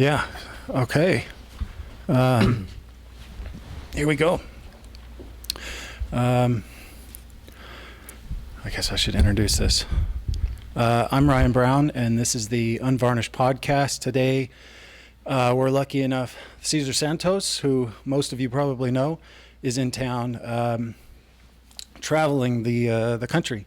Yeah. Okay. Um, Here we go. I guess I should introduce this. I'm Ryan Brown, and this is the Unvarnished podcast. Today, we're lucky enough, Cesar Santos, who most of you probably know, is in town traveling the country.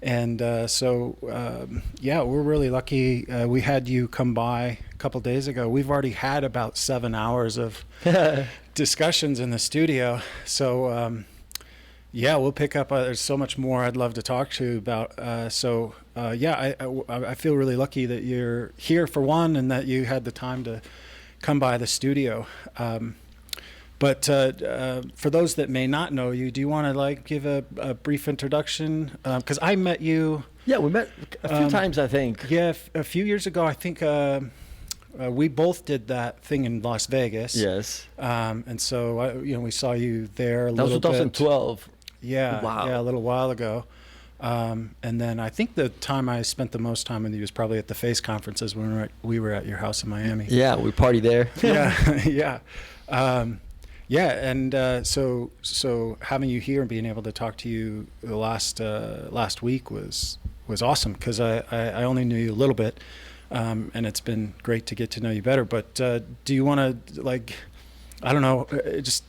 And yeah, we're really lucky. We had you come by a couple days ago. We've already had about 7 hours of discussions in the studio. So yeah, we'll pick up. There's so much more I'd love to talk to you about. Yeah, I feel really lucky that you're here for one, and that you had the time to come by the studio. But for those that may not know you, do you want to give a brief introduction? Because I met you. Yeah, we met a few times, I think. Yeah, a few years ago. I think we both did that thing in Las Vegas. Yes. And so we saw you there a That was little bit. 2012. Yeah. Wow. Yeah, a little while ago. And then I think the time I spent the most time with you was probably at the FACE conferences when we were at your house in Miami. Yeah, we party there. Yeah, yeah. Yeah, and so having you here and being able to talk to you the last week was awesome, because I only knew you a little bit, and it's been great to get to know you better. But do you want to I don't know, just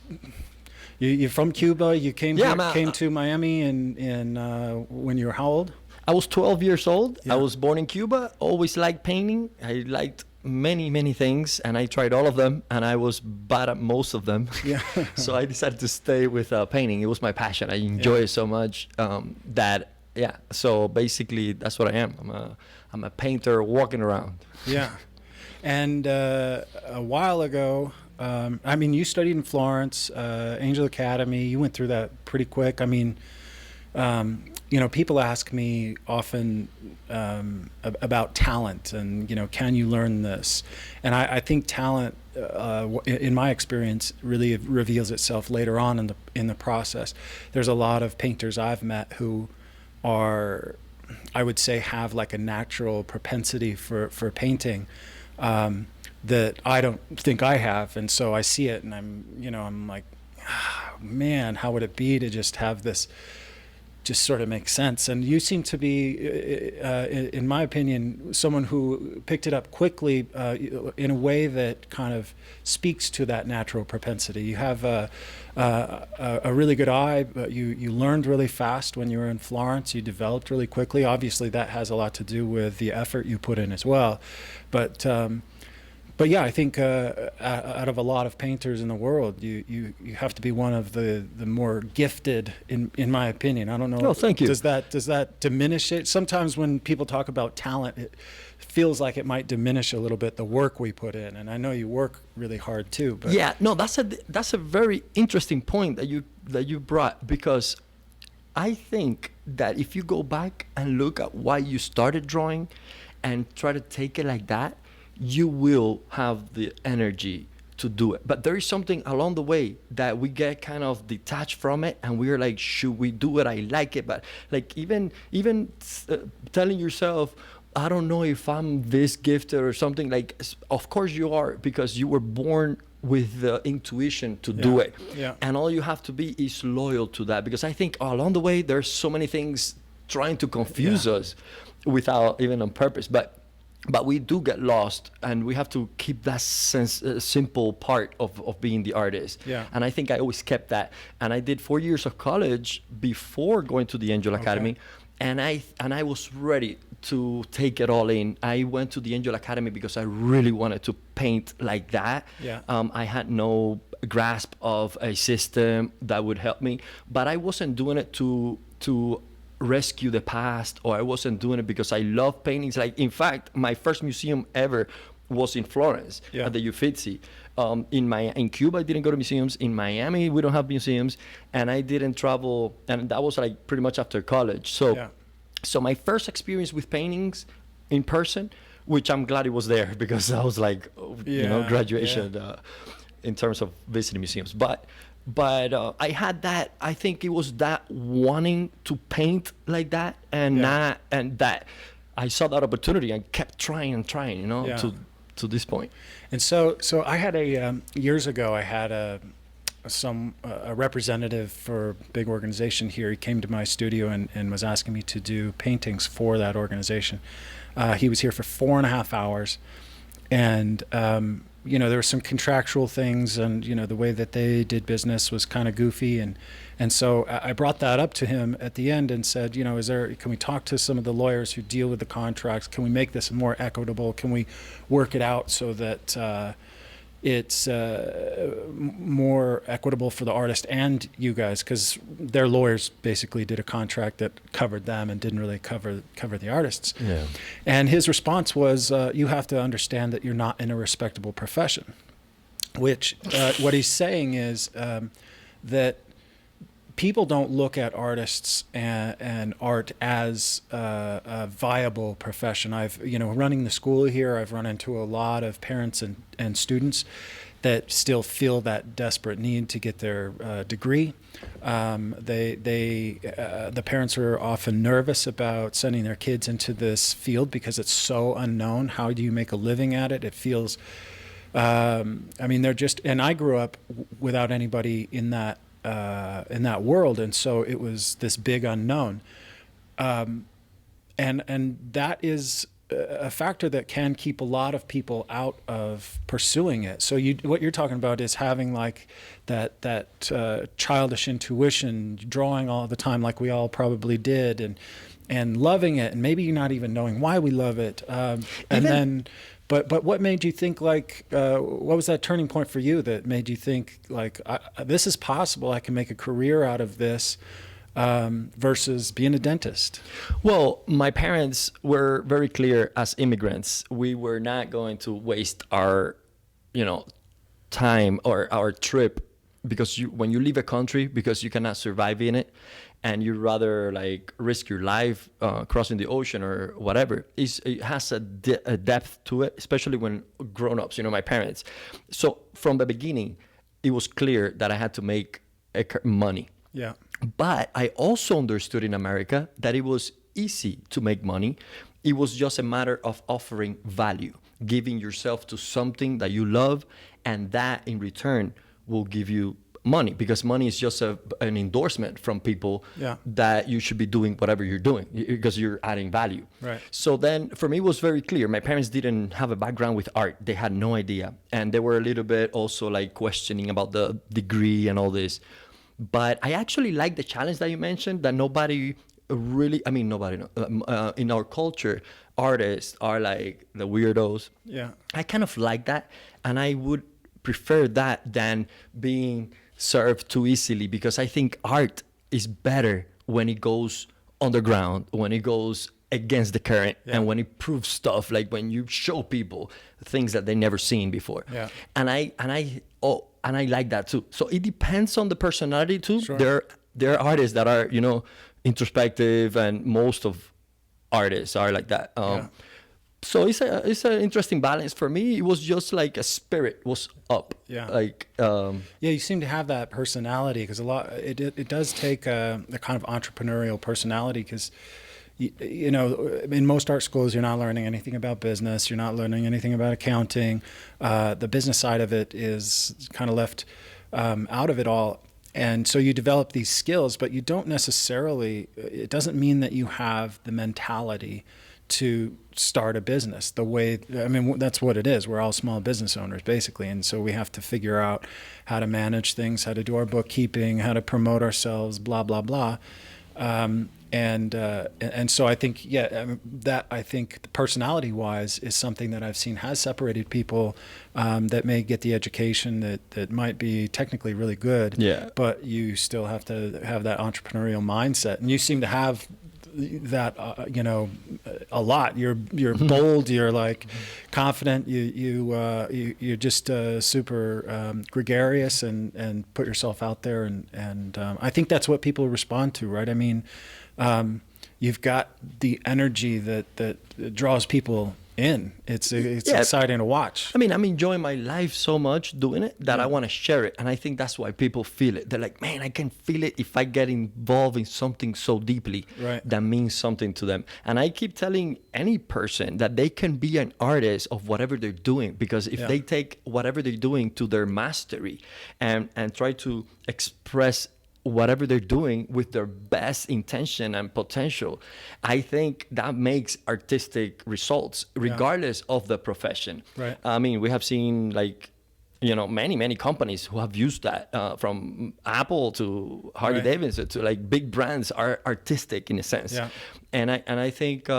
you're from Cuba? You came to Miami in when you were how old? I was 12 years old. Yeah. I was born in Cuba. Always liked painting. I liked many things, and I tried all of them, and I was bad at most of them. Yeah. So I decided to stay with painting. It was my passion. I enjoy it so much that so basically that's what I am. I'm a painter walking around. Yeah. And a while ago, I mean, you studied in Florence, Angel Academy. You went through that pretty quick. I mean, people ask me often about talent and, can you learn this? And I think talent, in my experience, really reveals itself later on in the process. There's a lot of painters I've met who are, I would say, have like a natural propensity for painting that I don't think I have. And so I see it and I'm like, man, how would it be to just have this just sort of make sense? And you seem to be, in my opinion, someone who picked it up quickly in a way that kind of speaks to that natural propensity. You have a really good eye, but you learned really fast when you were in Florence. You developed really quickly. Obviously, that has a lot to do with the effort you put in as well. But yeah, I think out of a lot of painters in the world, you have to be one of the more gifted, in my opinion. I don't know. Oh, thank you. Does that diminish it? Sometimes when people talk about talent, it feels like it might diminish a little bit the work we put in. And I know you work really hard too. But Yeah, no, that's a very interesting point that you brought, because I think that if you go back and look at why you started drawing and try to take it like that, you will have the energy to do it. But there is something along the way that we get kind of detached from it, and we're like, should we do it? I like it, but even telling yourself, I don't know if I'm this gifted or something, of course you are, because you were born with the intuition to do it. Yeah. And all you have to be is loyal to that, because I think along the way there's so many things trying to confuse us without even on purpose, but we do get lost, and we have to keep that simple part of being the artist. Yeah. And I think I always kept that. And I did 4 years of college before going to the Angel Academy, and I was ready to take it all in. I went to the Angel Academy because I really wanted to paint like that. Yeah. I had no grasp of a system that would help me, but I wasn't doing it to rescue the past, or I wasn't doing it because I love paintings. In fact, my first museum ever was in Florence at the Uffizi. In Cuba, I didn't go to museums. In Miami, we don't have museums, and I didn't travel, and that was pretty much after college. So my first experience with paintings in person, which I'm glad it was there, because I was graduation in terms of visiting museums. But I had that. I think it was that wanting to paint like that, and that I saw that opportunity and kept trying, to this point. And so I had years ago, I had a representative for a big organization here. He came to my studio and was asking me to do paintings for that organization. He was here for 4.5 hours, and there were some contractual things, and the way that they did business was kind of goofy, and so I brought that up to him at the end and said, can we talk to some of the lawyers who deal with the contracts? Can we make this more equitable? Can we work it out so that it's more equitable for the artist and you guys, because their lawyers basically did a contract that covered them and didn't really cover the artists. Yeah. And his response was, you have to understand that you're not in a respectable profession, which what he's saying is that people don't look at artists and art as a viable profession. I've, running the school here, I've run into a lot of parents and students that still feel that desperate need to get their degree. The parents are often nervous about sending their kids into this field because it's so unknown. How do you make a living at it? It feels, they're just, and I grew up without anybody in that world, and so it was this big unknown, and that is a factor that can keep a lot of people out of pursuing it. So what you're talking about is having like that childish intuition, drawing all the time like we all probably did, and loving it, and maybe you're not even knowing why we love it, But what made you think what was that turning point for you that made you think this is possible, I can make a career out of this, versus being a dentist? Well, my parents were very clear as immigrants. We were not going to waste our, time or our trip, because when you leave a country because you cannot survive in it, and you'd rather risk your life crossing the ocean or whatever, it has a depth to it, especially when grown-ups, my parents. So from the beginning, it was clear that I had to make money. Yeah. But I also understood in America that it was easy to make money. It was just a matter of offering value, giving yourself to something that you love, and that in return will give you money, because money is just an endorsement from people that you should be doing whatever you're doing because you're adding value. Right. So then for me, it was very clear. My parents didn't have a background with art. They had no idea. And they were a little bit also questioning about the degree and all this. But I actually like the challenge that you mentioned, that nobody really, in our culture, artists are like the weirdos. Yeah. I kind of like that. And I would prefer that than being served too easily, because I think art is better when it goes underground, when it goes against the current, and when it proves stuff, like when you show people things that they never seen before. Yeah. And I like that too. So it depends on the personality too. Sure. There are artists that are, introspective, and most of artists are like that. So it's an interesting balance. For me, it was just like a spirit was up. Yeah. You seem to have that personality, because it does take a kind of entrepreneurial personality, because in most art schools, you're not learning anything about business. You're not learning anything about accounting. The business side of it is kind of left out of it all. And so you develop these skills, but you don't necessarily, it doesn't mean that you have the mentality to start a business that's what it is. We're all small business owners basically. And so we have to figure out how to manage things, how to do our bookkeeping, how to promote ourselves, blah, blah, blah. And so I think, I think personality wise is something that I've seen has separated people that may get the education that might be technically really good, but you still have to have that entrepreneurial mindset. And you seem to have that, a lot. You're bold, you're confident, you're just super gregarious and put yourself out there. And I think that's what people respond to, right? I mean, you've got the energy that draws people in. It's Yeah. exciting to watch. I mean, I'm enjoying my life so much doing it that Yeah. I want to share it. And I think that's why people feel it. They're like, man, I can feel it if I get involved in something so deeply Right. that means something to them. And I keep telling any person that they can be an artist of whatever they're doing, because if Yeah. they take whatever they're doing to their mastery and try to express whatever they're doing with their best intention and potential, I think that makes artistic results regardless of the profession. Right. I mean, we have seen like, many companies who have used that, from Apple to Harley Right. Davidson to like big brands are artistic in a sense. Yeah. And I think,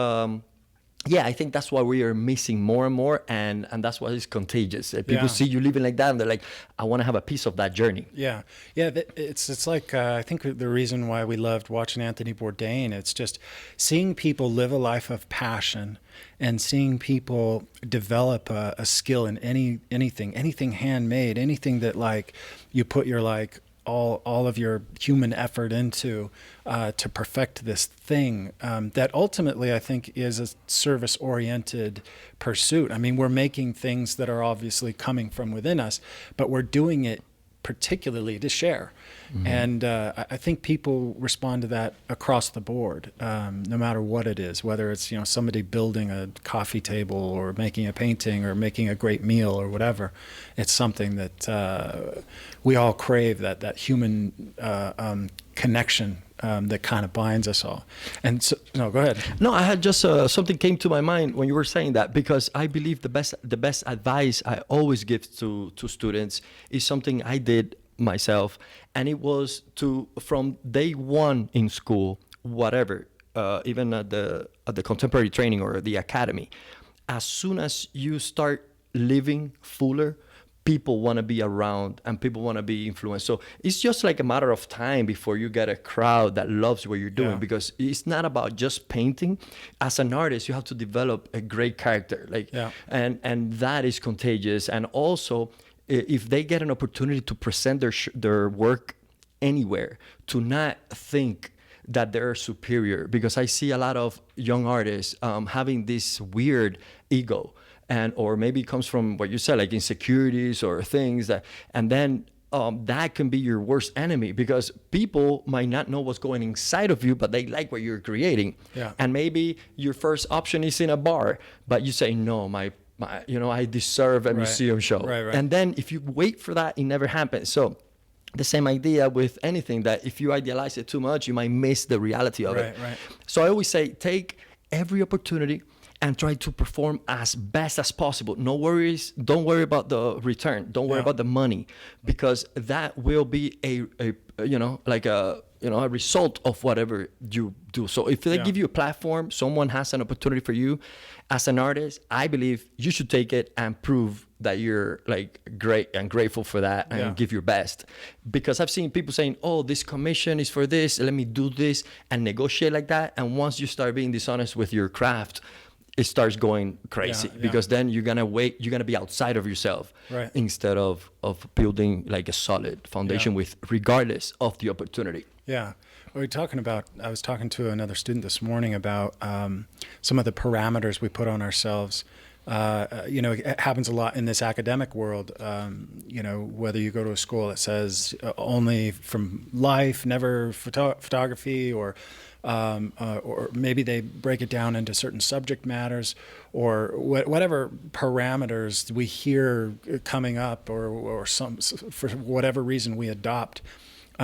I think that's why we are missing more and more, and that's why it's contagious. People Yeah. see you living like that, and they're like, I want to have a piece of that journey. Yeah, yeah. It's like I think the reason why we loved watching Anthony Bourdain. It's just seeing people live a life of passion, and seeing people develop a skill in anything handmade, anything that like you put your like all of your human effort into to perfect this thing that ultimately I think is a service-oriented pursuit. I mean, we're making things that are obviously coming from within us, but we're doing it particularly to share. Mm-hmm. And I think people respond to that across the board, no matter what it is, whether it's somebody building a coffee table or making a painting or making a great meal or whatever. It's something that we all crave, that human connection that kind of binds us all. And so, no, go ahead. No, I had just something came to my mind when you were saying that, because I believe the best advice I always give to students is something I did myself, and it was to, from day one in school, whatever, even at the contemporary training or the academy, as soon as you start living fuller, people want to be around and people want to be influenced. So it's just like a matter of time before you get a crowd that loves what you're doing, because it's not about just painting. As an artist, you have to develop a great character, and that is contagious. And also, if they get an opportunity to present their work anywhere, to not think that they're superior, because I see a lot of young artists having this weird ego, or maybe it comes from what you said, like insecurities or things and then that can be your worst enemy, because people might not know what's going inside of you, but they like what you're creating. Yeah. And maybe your first option is in a bar, but you say, no, my I deserve a museum show. Right. And then if you wait for that, it never happens. So the same idea with anything, that if you idealize it too much, you might miss the reality of it. Right. So I always say, take every opportunity and try to perform as best as possible. No worries. Don't worry about the return. Don't worry about the money, because that will be a result of whatever you do. So if they give you a platform, someone has an opportunity for you as an artist, I believe you should take it and prove that you're like great and grateful for that, and give your best. Because I've seen people saying, oh, this commission is for this, let me do this, and negotiate like that. And once you start being dishonest with your craft, it starts going crazy, because then you're gonna be outside of yourself, instead of building like a solid foundation with, regardless of the opportunity. Yeah. I was talking to another student this morning about some of the parameters we put on ourselves. It happens a lot in this academic world. Whether you go to a school that says only from life, never photography, or maybe they break it down into certain subject matters, or whatever parameters we hear coming up, or some, for whatever reason we adopt.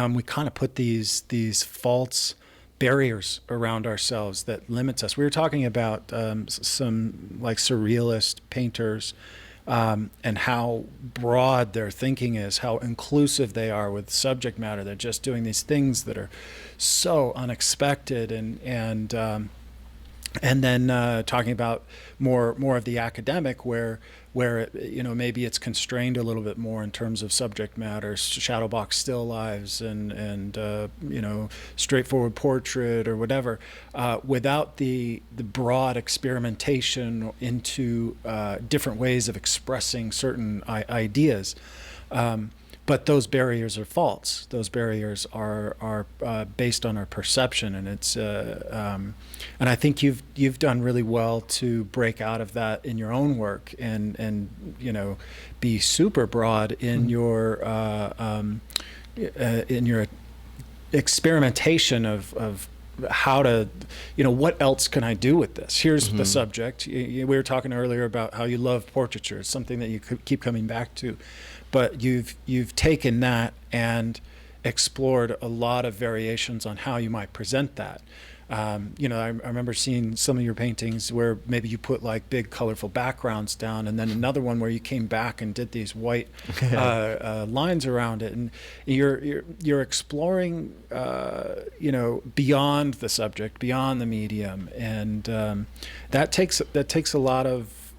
We kind of put these false barriers around ourselves that limits us. We were talking about some like surrealist painters, and how broad their thinking is, how inclusive they are with subject matter. They're just doing these things that are so unexpected, and then talking about more of the academic, where maybe it's constrained a little bit more in terms of subject matter, shadow box still lives, and straightforward portrait or whatever, without the broad experimentation into different ways of expressing certain ideas. but those barriers are false. Those barriers are based on our perception, and and I think you've done really well to break out of that in your own work, and be super broad in your experimentation of how to, what else can I do with this? Here's the subject. We were talking earlier about how you love portraiture. It's something that you keep coming back to, but you've taken that and explored a lot of variations on how you might present that. I remember seeing some of your paintings where maybe you put like big colorful backgrounds down, and then another one where you came back and did these white lines around it, and you're exploring beyond the subject, beyond the medium, and that takes a lot of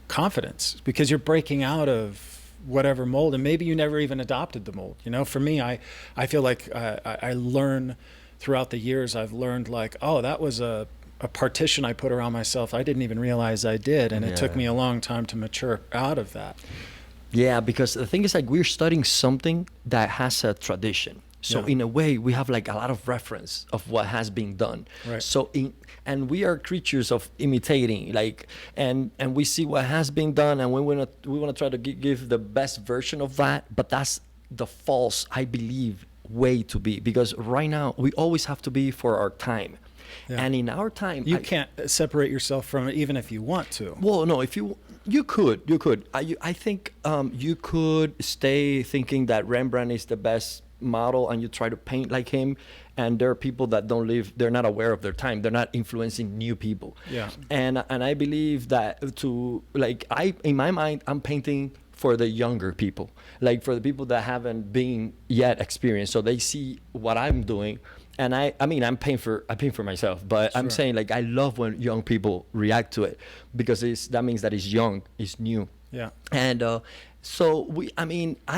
confidence, because you're breaking out of whatever mold, and maybe you never even adopted the mold. For me, I feel like I learn throughout the years. I've learned like, oh, that was a partition I put around myself. I didn't even realize I did, and it took me a long time to mature out of that. Yeah, because the thing is, like, we're studying something that has a tradition. So in a way, we have like a lot of reference of what has been done. Right. So and we are creatures of imitating, like, and we see what has been done, and we want to try to give the best version of that. But that's the false, I believe, way to be, because right now we always have to be for our time. And in our time, you can't separate yourself from it, even if you want to. Well, no, if you could. I think you could stay thinking that Rembrandt is the best model, and you try to paint like him, and there are people that they're not aware of their time, they're not influencing new people. And I believe that in my mind, I'm painting for the younger people, like for the people that haven't been yet experienced, so they see what I'm doing. And I mean, I paint for myself, but sure. I'm saying, like, I love when young people react to it, because that means that it's young, it's new. Yeah. And I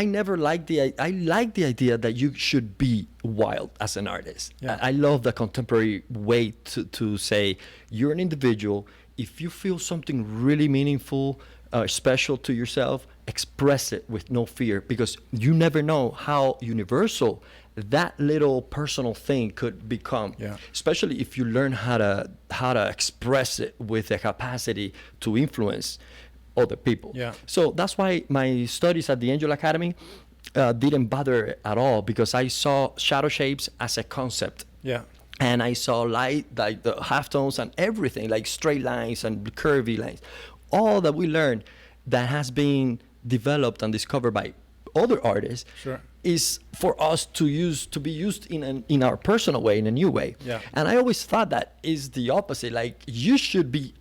never liked I like the idea that you should be wild as an artist. Yeah. I love the contemporary way to say you're an individual. If you feel something really meaningful, special to yourself, express it with no fear, because you never know how universal that little personal thing could become. Yeah. Especially if you learn how to express it with the capacity to influence other people. Yeah. So that's why my studies at the Angel Academy didn't bother at all, because I saw shadow shapes as a concept. Yeah. And I saw light, like the halftones and everything, like straight lines and curvy lines. All that we learned that has been developed and discovered by other artists. Sure. Is for us to be used in our personal way, in a new way. Yeah. And I always thought that is the opposite. Like, you should be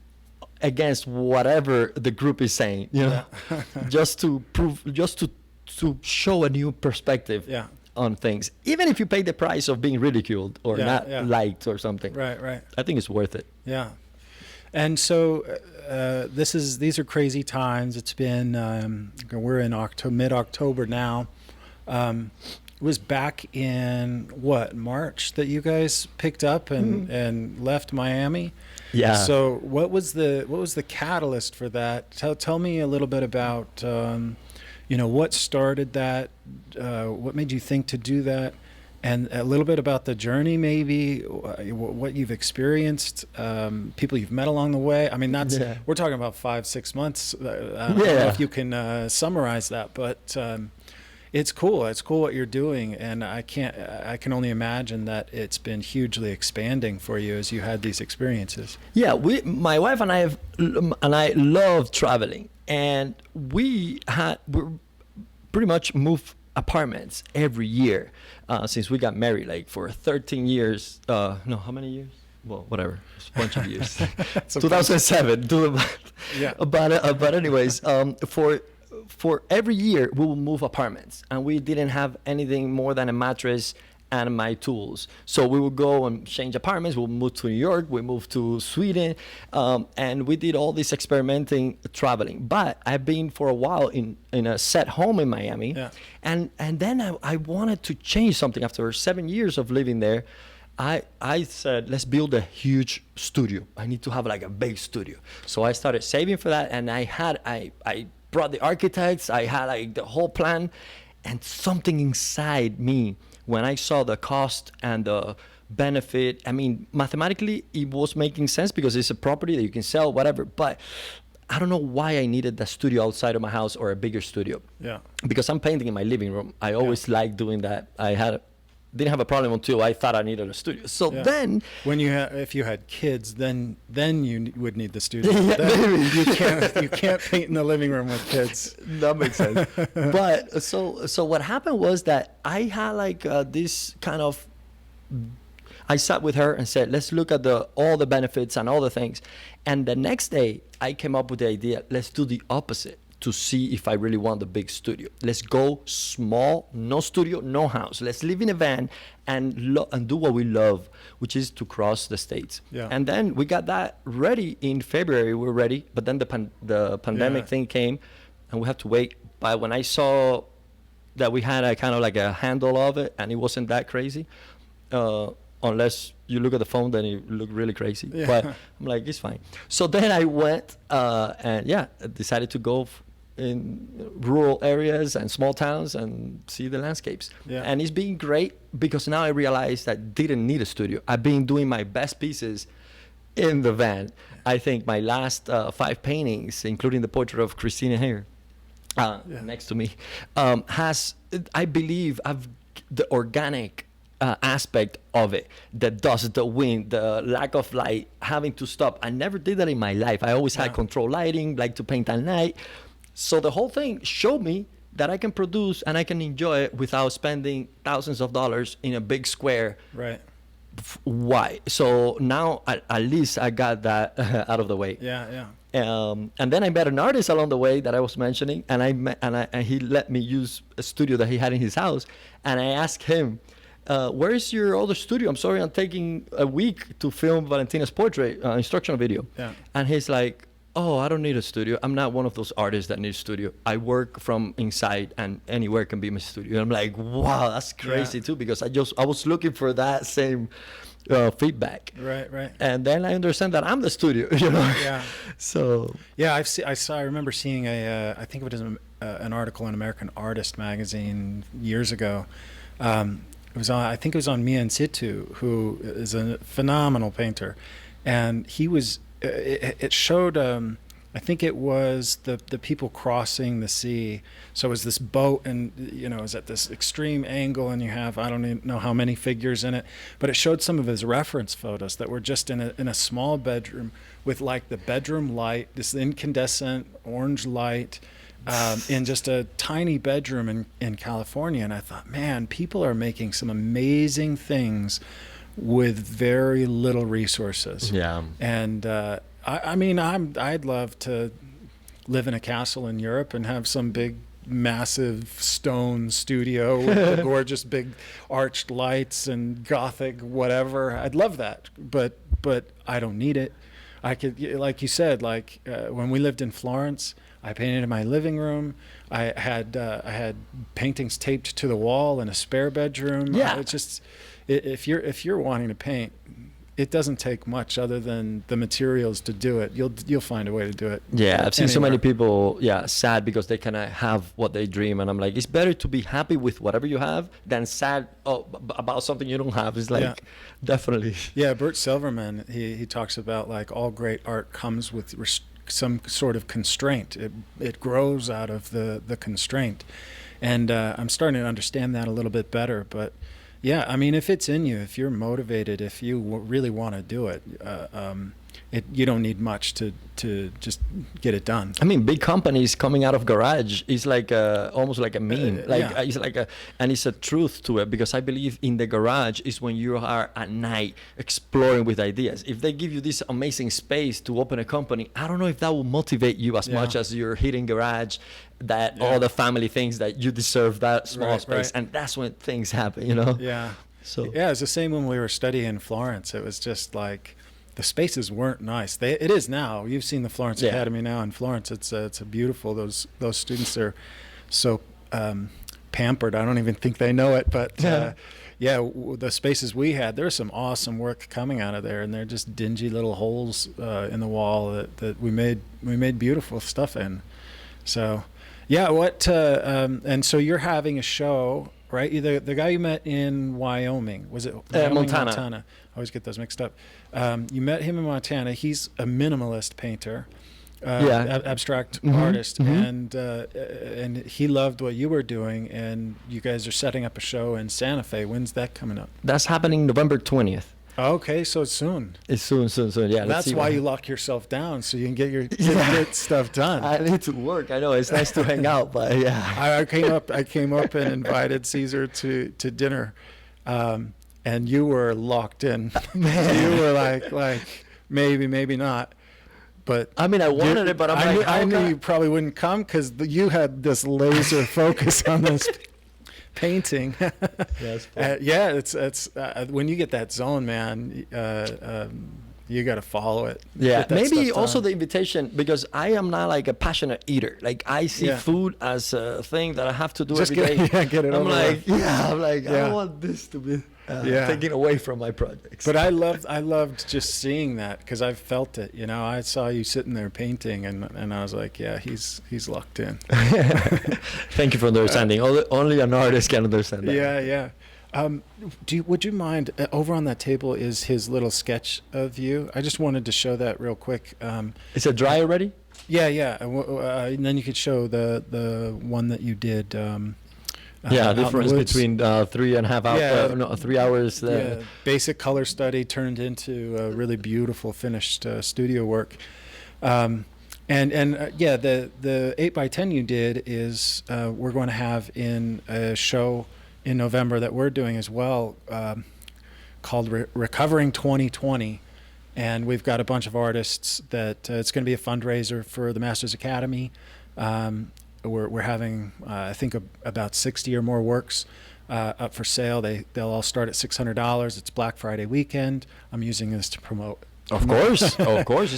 against whatever the group is saying, Yeah. just to show a new perspective. Yeah. On things, even if you pay the price of being ridiculed or not liked or something. Right. I think it's worth it. Yeah. And so these are crazy times. It's been we're in mid-October now. It was back in March that you guys picked up and left Miami. Yeah. So what was the catalyst for that? Tell me a little bit about what started that, what made you think to do that, and a little bit about the journey, maybe what you've experienced, people you've met along the way. I mean, we're talking about 5-6 months. I don't know if you can summarize that, but it's cool. It's cool what you're doing, and I can only imagine that it's been hugely expanding for you as you had these experiences. Yeah, my wife and I love traveling, and we pretty much moved apartments every year since we got married, like for 13 years. No, how many years? Well, whatever, it's a bunch of years. 2007. Yeah. But anyways, for every year we will move apartments, and we didn't have anything more than a mattress and my tools. So we would go and change apartments. We'll move to New York. We moved to Sweden, and we did all this experimenting, traveling. But I've been for a while in a set home in Miami, and then I wanted to change something. After 7 years of living there, I said, let's build a huge studio. I need to have like a big studio. So I started saving for that, and I brought the architects. I had like the whole plan. And something inside me, when I saw the cost and the benefit, I mean, mathematically, it was making sense because it's a property that you can sell, whatever. But I don't know why I needed the studio outside of my house or a bigger studio. Yeah. Because I'm painting in my living room. I always liked doing that. Didn't have a problem until I thought I needed a studio. So then, when if you had kids, then you would need the studio. Yeah, Then you can't paint in the living room with kids. that makes sense. But so what happened was that I had like this kind of. I sat with her and said, let's look at all the benefits and all the things. And the next day, I came up with the idea, let's do the opposite to see if I really want the big studio. Let's go small, no studio, no house. Let's live in a van and do what we love, which is to cross the states. Yeah. And then we got that ready in February. We were ready, but then the pandemic thing came, and we had to wait. But when I saw that we had a kind of like a handle of it, and it wasn't that crazy, unless you look at the phone, then it look really crazy. Yeah. But I'm like, it's fine. So then I went and decided to go in rural areas and small towns and see the landscapes. Yeah. And it's been great because now I realized I didn't need a studio. I've been doing my best pieces in the van. I think my last 5 paintings, including the portrait of Christina here, next to me, has, I believe, the organic aspect of it, the dust, the wind, the lack of light, having to stop. I never did that in my life. I always had control lighting, like to paint at night. So the whole thing showed me that I can produce and I can enjoy it without spending thousands of dollars in a big square. Right. Why? So now at least I got that out of the way. Yeah. And then I met an artist along the way that I was mentioning, and he let me use a studio that he had in his house, and I asked him, where is your other studio? I'm sorry, I'm taking a week to film Valentina's portrait, instructional video. Yeah. And he's like, oh, I don't need a studio. I'm not one of those artists that need a studio. I work from inside, and anywhere can be my studio. And I'm like, wow, that's crazy too, because I was looking for that same feedback. Right. And then I understand that I'm the studio, you know. Yeah. So. Yeah, I remember seeing I think it was an article in American Artist magazine years ago. I think it was on Mia in Situ, who is a phenomenal painter, and he was. It showed. I think it was the people crossing the sea. So it was this boat, and it was at this extreme angle, and you have I don't even know how many figures in it, but it showed some of his reference photos that were just in a small bedroom with like the bedroom light, this incandescent orange light. In just a tiny bedroom in California. And I thought, man, people are making some amazing things with very little resources. Yeah. And I'd love to live in a castle in Europe and have some big, massive stone studio with the gorgeous big arched lights and Gothic whatever. I'd love that, but I don't need it. I could, like you said, when we lived in Florence, I painted in my living room. I had paintings taped to the wall in a spare bedroom. Yeah. It's just if you're wanting to paint, it doesn't take much other than the materials to do it. You'll find a way to do it. Yeah, I've seen so many anywhere. people, sad because they cannot have what they dream, and I'm like, it's better to be happy with whatever you have than sad about something you don't have. It's like, definitely. Yeah, Bert Silverman, he talks about like all great art comes with some sort of constraint. It grows out of the constraint, and I'm starting to understand that a little bit better. But yeah, I mean, if it's in you, if you're motivated, if you really want to do it, you don't need much to just get it done. I mean, big companies coming out of garage is like almost like a meme. It's like and it's a truth to it, because I believe in the garage is when you are at night exploring with ideas. If they give you this amazing space to open a company, I don't know if that will motivate you as much as your hidden garage, that all the family thinks that you deserve that small space. And that's when things happen, Yeah. So it's the same when we were studying in Florence. It was just like, the spaces weren't nice. It is now. You've seen the Florence Academy now in Florence. It's a beautiful. Those students are so pampered. I don't even think they know it. But the spaces we had, there's some awesome work coming out of there, and they're just dingy little holes in the wall that we made beautiful stuff in. So, Yeah. And so you're having a show, right? The guy you met in Wyoming, was it Wyoming, Montana. I always get those mixed up. You met him in Montana. He's a minimalist painter, abstract artist, and he loved what you were doing. And you guys are setting up a show in Santa Fe. When's that coming up? That's happening November 20th. Okay, so it's soon. It's soon. Yeah, that's why you lock yourself down, so you can get stuff done. I need to work. I know it's nice to hang out, but yeah. I came up and invited Cesar to dinner, and you were locked in. You were like maybe not. But I mean, I wanted it, but I knew you probably wouldn't come because you had this laser focus on this painting. Yeah, it's when you get that zone, man. You got to follow it. Yeah, maybe also the invitation, because I am not like a passionate eater. Like I see food as a thing that I have to do every day. Get it over with. I don't want this to be taken away from my projects. But I loved just seeing that because I've felt it. You know, I saw you sitting there painting, and I was like, yeah, he's locked in. Thank you for understanding. Only an artist can understand that. Yeah. Would you mind, over on that table is his little sketch of you. I just wanted to show that real quick. Is it dry already? Yeah. And then you could show the one that you did. Difference between 3.5 hours, 3 hours. Basic color study turned into really beautiful finished studio work. The 8x10 you did is we're going to have in a show in November that we're doing as well, called Recovering 2020, and we've got a bunch of artists that it's going to be a fundraiser for the Masters Academy. We're having I think about 60 or more works up for sale. They'll all start at $600. It's Black Friday weekend. I'm using this to promote. Of course.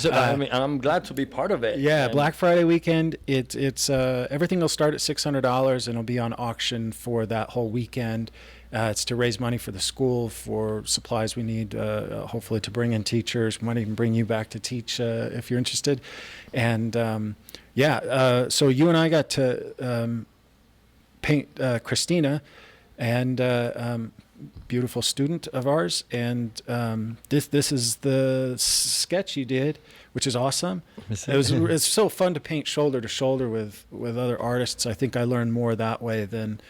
I mean, I'm glad to be part of it. Yeah, Black Friday weekend. It's everything will start at $600 and it'll be on auction for that whole weekend. It's to raise money for the school for supplies we need, hopefully to bring in teachers. We might even bring you back to teach if you're interested. And so you and I got to paint Christina, and beautiful student of ours, and this is the sketch you did, which is awesome. It's so fun to paint shoulder to shoulder with other artists. I think I learned more that way than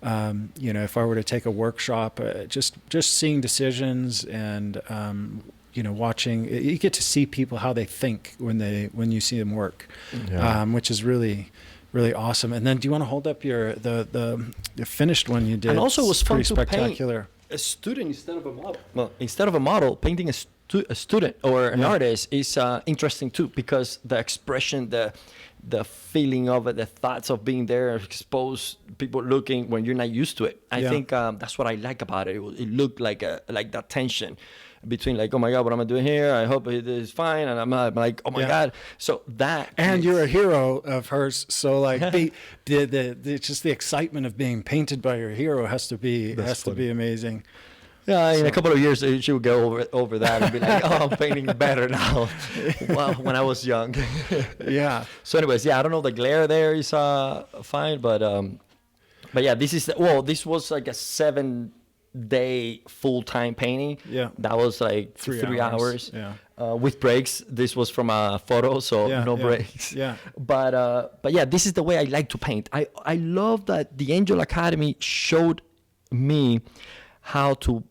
if I were to take a workshop. Just seeing decisions and watching, you get to see people how they think when you see them work, which is really awesome. And then do you want to hold up the finished one you did? And also it was fun to spectacular. Paint a student instead of a model. Well, instead of a model, painting a student or an artist is interesting too, because the expression, the feeling of it, the thoughts of being there, exposed, people looking when you're not used to it. I think that's what I like about it. It looked like that tension between like, oh my God, what am I doing here? I hope it is fine. And I'm like, oh my God. So that. And you're a hero of hers. So like the just the excitement of being painted by your hero has to be amazing. Yeah, in a couple of years, she would go over that and be like, oh, I'm painting better now. Well, when I was young. Yeah. So anyways, I don't know, the glare there is fine. But yeah, this was like a 7-day full-time painting. Yeah. That was like 3 hours. Yeah. With breaks. This was from a photo, so no breaks. Yeah. But yeah, this is the way I like to paint. I love that the Angel Academy showed me how to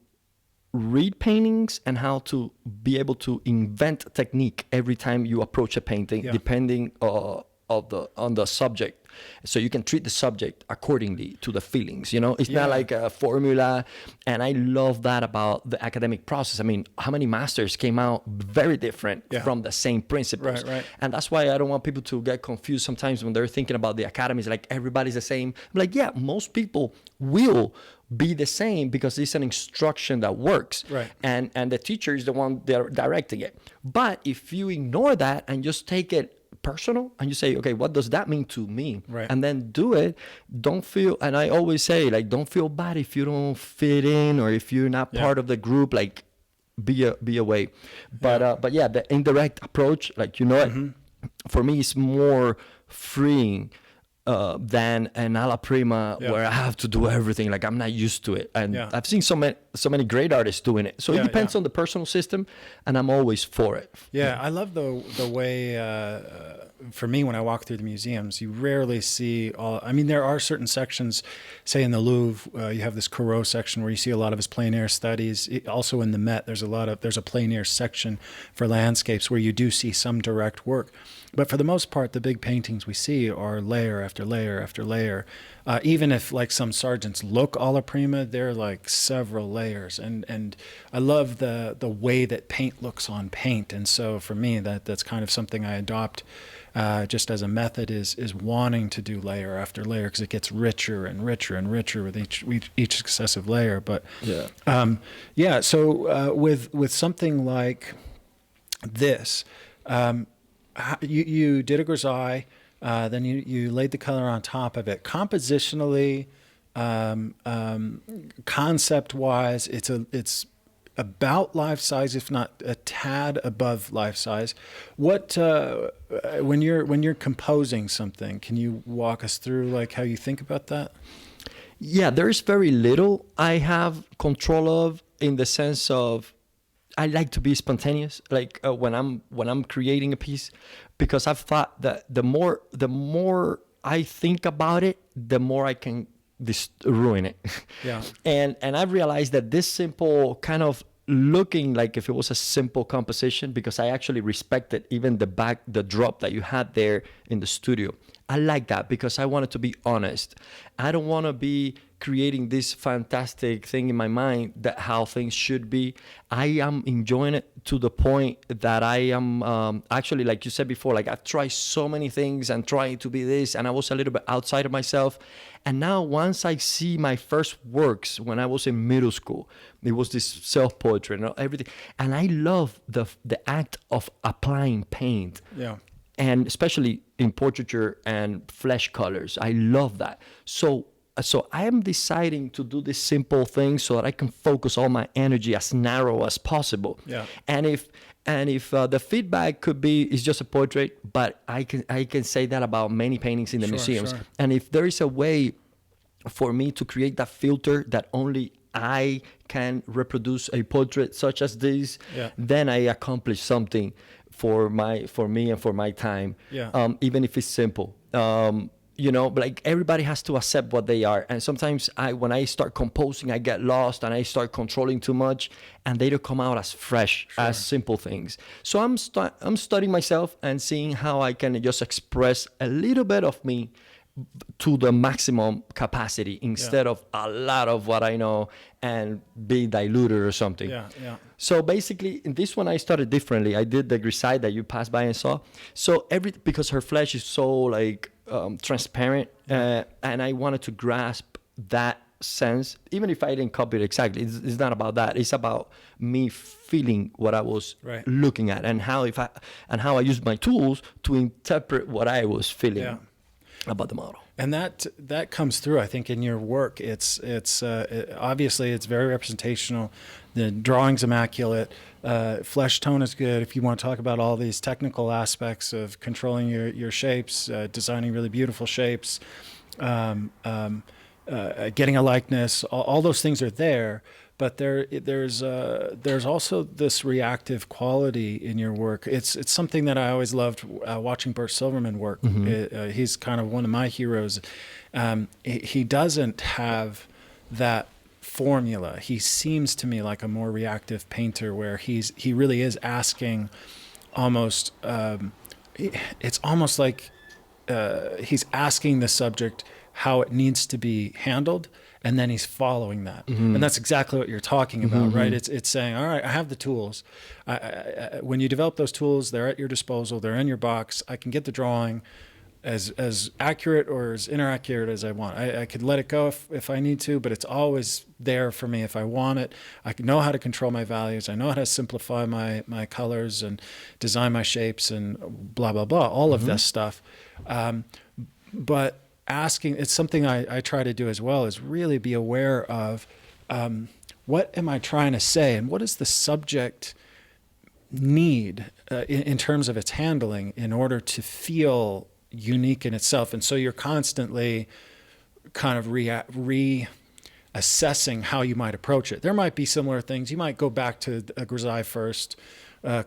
read paintings and how to be able to invent technique every time you approach a painting, depending on the subject. So you can treat the subject accordingly to the feelings, It's not like a formula. And I love that about the academic process. I mean, how many masters came out very different from the same principles? Right. And that's why I don't want people to get confused sometimes when they're thinking about the academies, like everybody's the same. I'm like, most people will be the same because it's an instruction that works. Right. And the teacher is the one they're directing it. But if you ignore that and just take it personal and you say, okay, what does that mean to me? Right. And then do it. Don't feel, and I always say, like, don't feel bad if you don't fit in or if you're not part of the group, like be away. But the indirect approach, like, for me, is more freeing than an alla prima where I have to do everything. Like, I'm not used to it, and I've seen so many great artists doing it. So it depends on the personal system, and I'm always for it. Yeah, I love the way. For me, when I walk through the museums, you rarely see all. I mean, there are certain sections, say in the Louvre, you have this Corot section where you see a lot of his plein air studies. Also in the Met, there's a plein air section for landscapes where you do see some direct work. But for the most part, the big paintings we see are layer after layer after layer. Even if like some Sargents look alla prima, they're like several layers. And I love the way that paint looks on paint. And so for me, that's kind of something I adopt just as a method is wanting to do layer after layer, because it gets richer and richer and richer with each successive layer. But so with something like this, you did a grisaille, then you laid the color on top of it. Compositionally, concept-wise, it's about life size, if not a tad above life size. What when you're composing something, can you walk us through like how you think about that? Yeah, there's very little I have control of, in the sense of I like to be spontaneous, like when I'm creating a piece, because I've thought that the more I think about it, the more I can ruin it. Yeah. And I've realized that this simple kind of looking like if it was a simple composition, because I actually respected even the drop that you had there in the studio. I like that because I want it to be honest. I don't want to be creating this fantastic thing in my mind that how things should be. I am enjoying it to the point that I am actually, like you said before, like I've tried so many things and trying to be this, and I was a little bit outside of myself. And now once I see my first works when I was in middle school, it was this self-portrait and everything. And I love the act of applying paint. Yeah. And especially in portraiture and flesh colors. I love that. So I am deciding to do this simple thing so that I can focus all my energy as narrow as possible. Yeah. And if the feedback could be it's just a portrait, but I can say that about many paintings in the museums. Sure. And if there is a way for me to create that filter that only I can reproduce a portrait such as this, then I accomplish something for me and for my time. Yeah. Even if it's simple. But like everybody has to accept what they are. And sometimes when I start composing, I get lost and I start controlling too much, and they don't come out as fresh as simple things. So I'm studying myself and seeing how I can just express a little bit of me to the maximum capacity instead of a lot of what I know and be diluted or something. Yeah. So basically, in this one, I started differently. I did the grisaille that you passed by and saw. So because her flesh is so like transparent, and I wanted to grasp that sense, even if I didn't copy it exactly. It's not about that. It's about me feeling what I was looking at, and how I used my tools to interpret what I was feeling about the model. And that comes through, I think, in your work. It's obviously it's very representational. The drawing's immaculate. Flesh tone is good. If you want to talk about all these technical aspects of controlling your shapes, designing really beautiful shapes, getting a likeness, all those things are there. But there's also this reactive quality in your work. It's something that I always loved watching Bert Silverman work. Mm-hmm. He's kind of one of my heroes. He doesn't have that formula. He seems to me like a more reactive painter, where he really is asking almost. It's almost like he's asking the subject how it needs to be handled, and then he's following that. Mm-hmm. And that's exactly what you're talking about, right? It's saying, all right, I have the tools. When you develop those tools, they're at your disposal. They're in your box. I can get the drawing as accurate or as inaccurate as I want. I could let it go if I need to, but it's always there for me if I want it. I know how to control my values. I know how to simplify my colors and design my shapes and blah, blah, blah, all of this stuff. But it's something I try to do as well, is really be aware of what am I trying to say, and what does the subject need in terms of its handling in order to feel unique in itself. And so you're constantly kind of reassessing how you might approach it. There might be similar things. You might go back to a grisaille first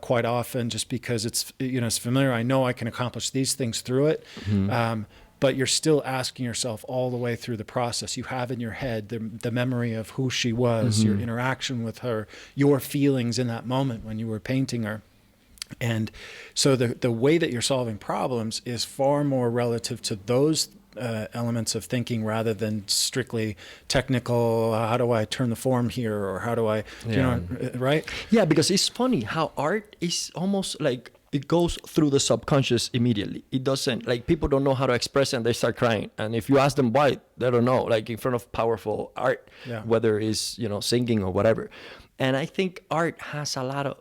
quite often, just because it's, it's familiar. I know I can accomplish these things through it. But you're still asking yourself all the way through the process. You have in your head the memory of who she was, your interaction with her, your feelings in that moment when you were painting her. And so the way that you're solving problems is far more relative to those elements of thinking, rather than strictly technical. How do I turn the form here, or how do I, right? Yeah, because it's funny how art is almost like it goes through the subconscious immediately. It doesn't, like, people don't know how to express it and they start crying. And if you ask them why, they don't know, like in front of powerful art, whether it's, singing or whatever. And I think art has a lot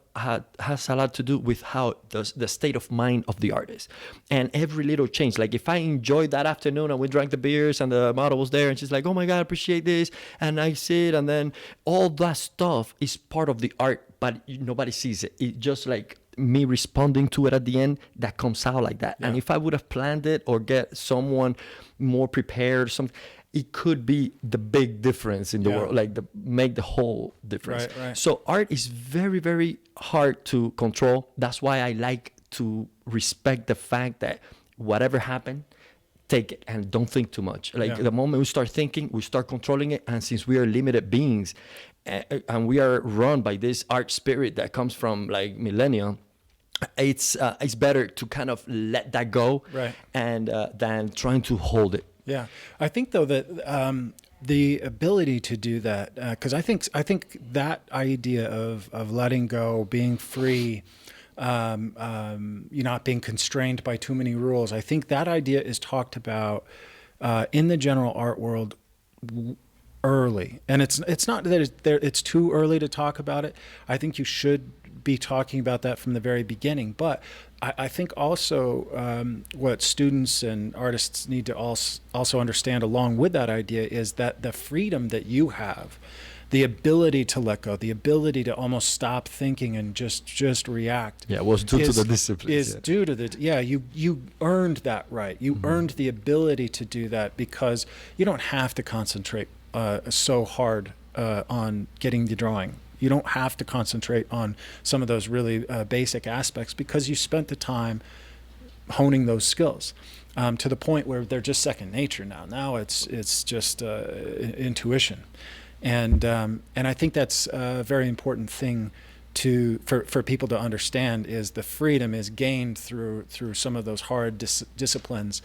to do with how the state of mind of the artist, and every little change. Like if I enjoyed that afternoon and we drank the beers and the model was there and she's like, oh my God, I appreciate this. And I see it. And then all that stuff is part of the art, but nobody sees it. It just like me responding to it at the end, that comes out like that. Yeah. And if I would have planned it or get someone more prepared or something, it could be the big difference in the world, like make the whole difference. Right. So art is very, very hard to control. That's why I like to respect the fact that whatever happened, take it and don't think too much. Like the moment we start thinking, we start controlling it. And since we are limited beings and we are run by this art spirit that comes from like millennia, it's better to kind of let that go, and than trying to hold it. Yeah, I think though that the ability to do that, because I think that idea of letting go, being free, you're not being constrained by too many rules. I think that idea is talked about in the general art world early, and it's not that it's too early to talk about it. I think you should be talking about that from the very beginning, but I think also what students and artists need to also understand along with that idea is that the freedom that you have, the ability to let go, the ability to almost stop thinking and just react. Yeah, it was due to the discipline. Is due to you earned that right. You earned the ability to do that because you don't have to concentrate so hard on getting the drawing. You don't have to concentrate on some of those really basic aspects because you spent the time honing those skills to the point where they're just second nature now. Now it's just intuition, and I think that's a very important thing for people to understand, is the freedom is gained through some of those hard disciplines.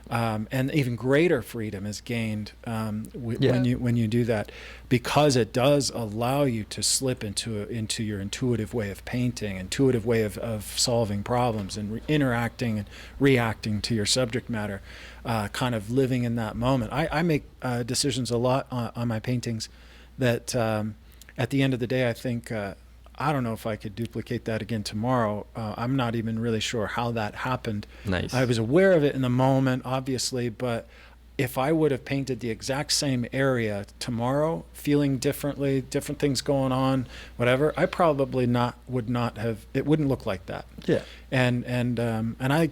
And even greater freedom is gained when you do that, because it does allow you to slip into your intuitive way of painting, intuitive way of solving problems, and interacting and reacting to your subject matter, kind of living in that moment. I make decisions a lot on my paintings that at the end of the day I think I don't know if I could duplicate that again tomorrow. I'm not even really sure how that happened. Nice. I was aware of it in the moment, obviously, but if I would have painted the exact same area tomorrow, feeling differently, different things going on, whatever, I probably would not have. It wouldn't look like that. Yeah. And I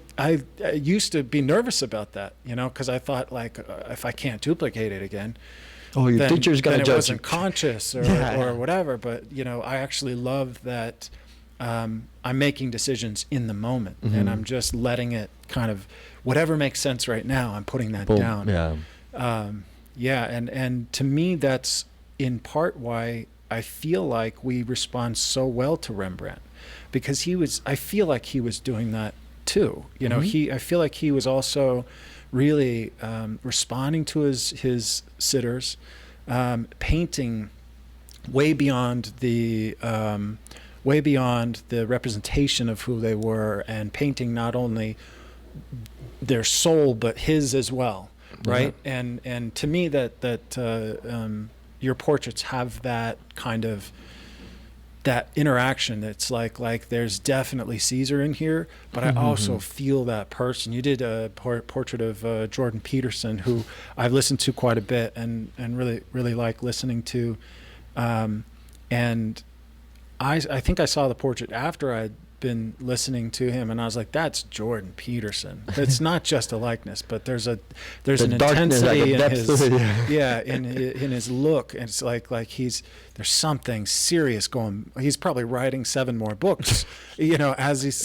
used to be nervous about that, because I thought, like, if I can't duplicate it again. Oh, your teacher's gonna judge you. It wasn't conscious or whatever, but I actually love that I'm making decisions in the moment, and I'm just letting it kind of whatever makes sense right now. I'm putting that down. Yeah. And to me, that's in part why I feel like we respond so well to Rembrandt, because I feel like he was doing that too. I feel like he was also really responding to his sitters, painting way beyond the representation of who they were, and painting not only their soul but his as well, right? And to me that your portraits have that kind of that interaction. That's like there's definitely Cesar in here, but I also feel that person. You did a portrait of Jordan Peterson, who I've listened to quite a bit and really like listening to, and I think I saw the portrait after I'd been listening to him, and I was like, that's Jordan Peterson. It's not just a likeness, but there's an darkness, like intensity a in depth his to it, in his look. And it's like there's something serious going. He's probably writing 7 more books, as he's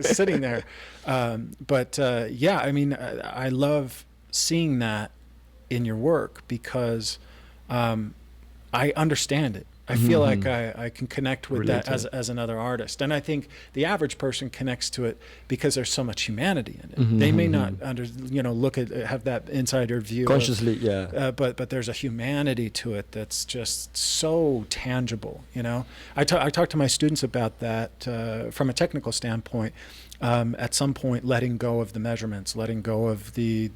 sitting there. I mean, I love seeing that in your work because I understand it. I feel like I can connect with Relate that to as another artist. And I think the average person connects to it because there's so much humanity in it. They may not have that insider view consciously, but there's a humanity to it that's just so tangible. I talk to my students about that from a technical standpoint. At some point, letting go of the measurements, letting go of the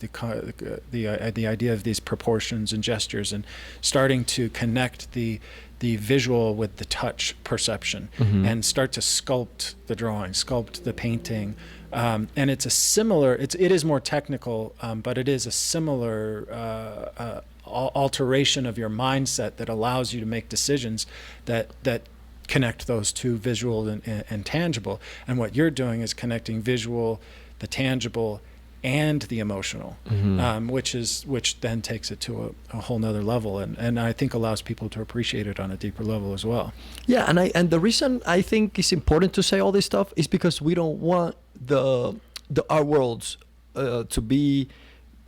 idea of these proportions and gestures, and starting to connect the visual with the touch perception, and start to sculpt the drawing, sculpt the painting. And it is more technical, but it is a similar alteration of your mindset that allows you to make decisions that connect those two, visual and tangible. And what you're doing is connecting visual, the tangible, and the emotional, which then takes it to a whole nother level, and I think allows people to appreciate it on a deeper level as well. Yeah, and the reason I think it's important to say all this stuff is because we don't want our worlds to be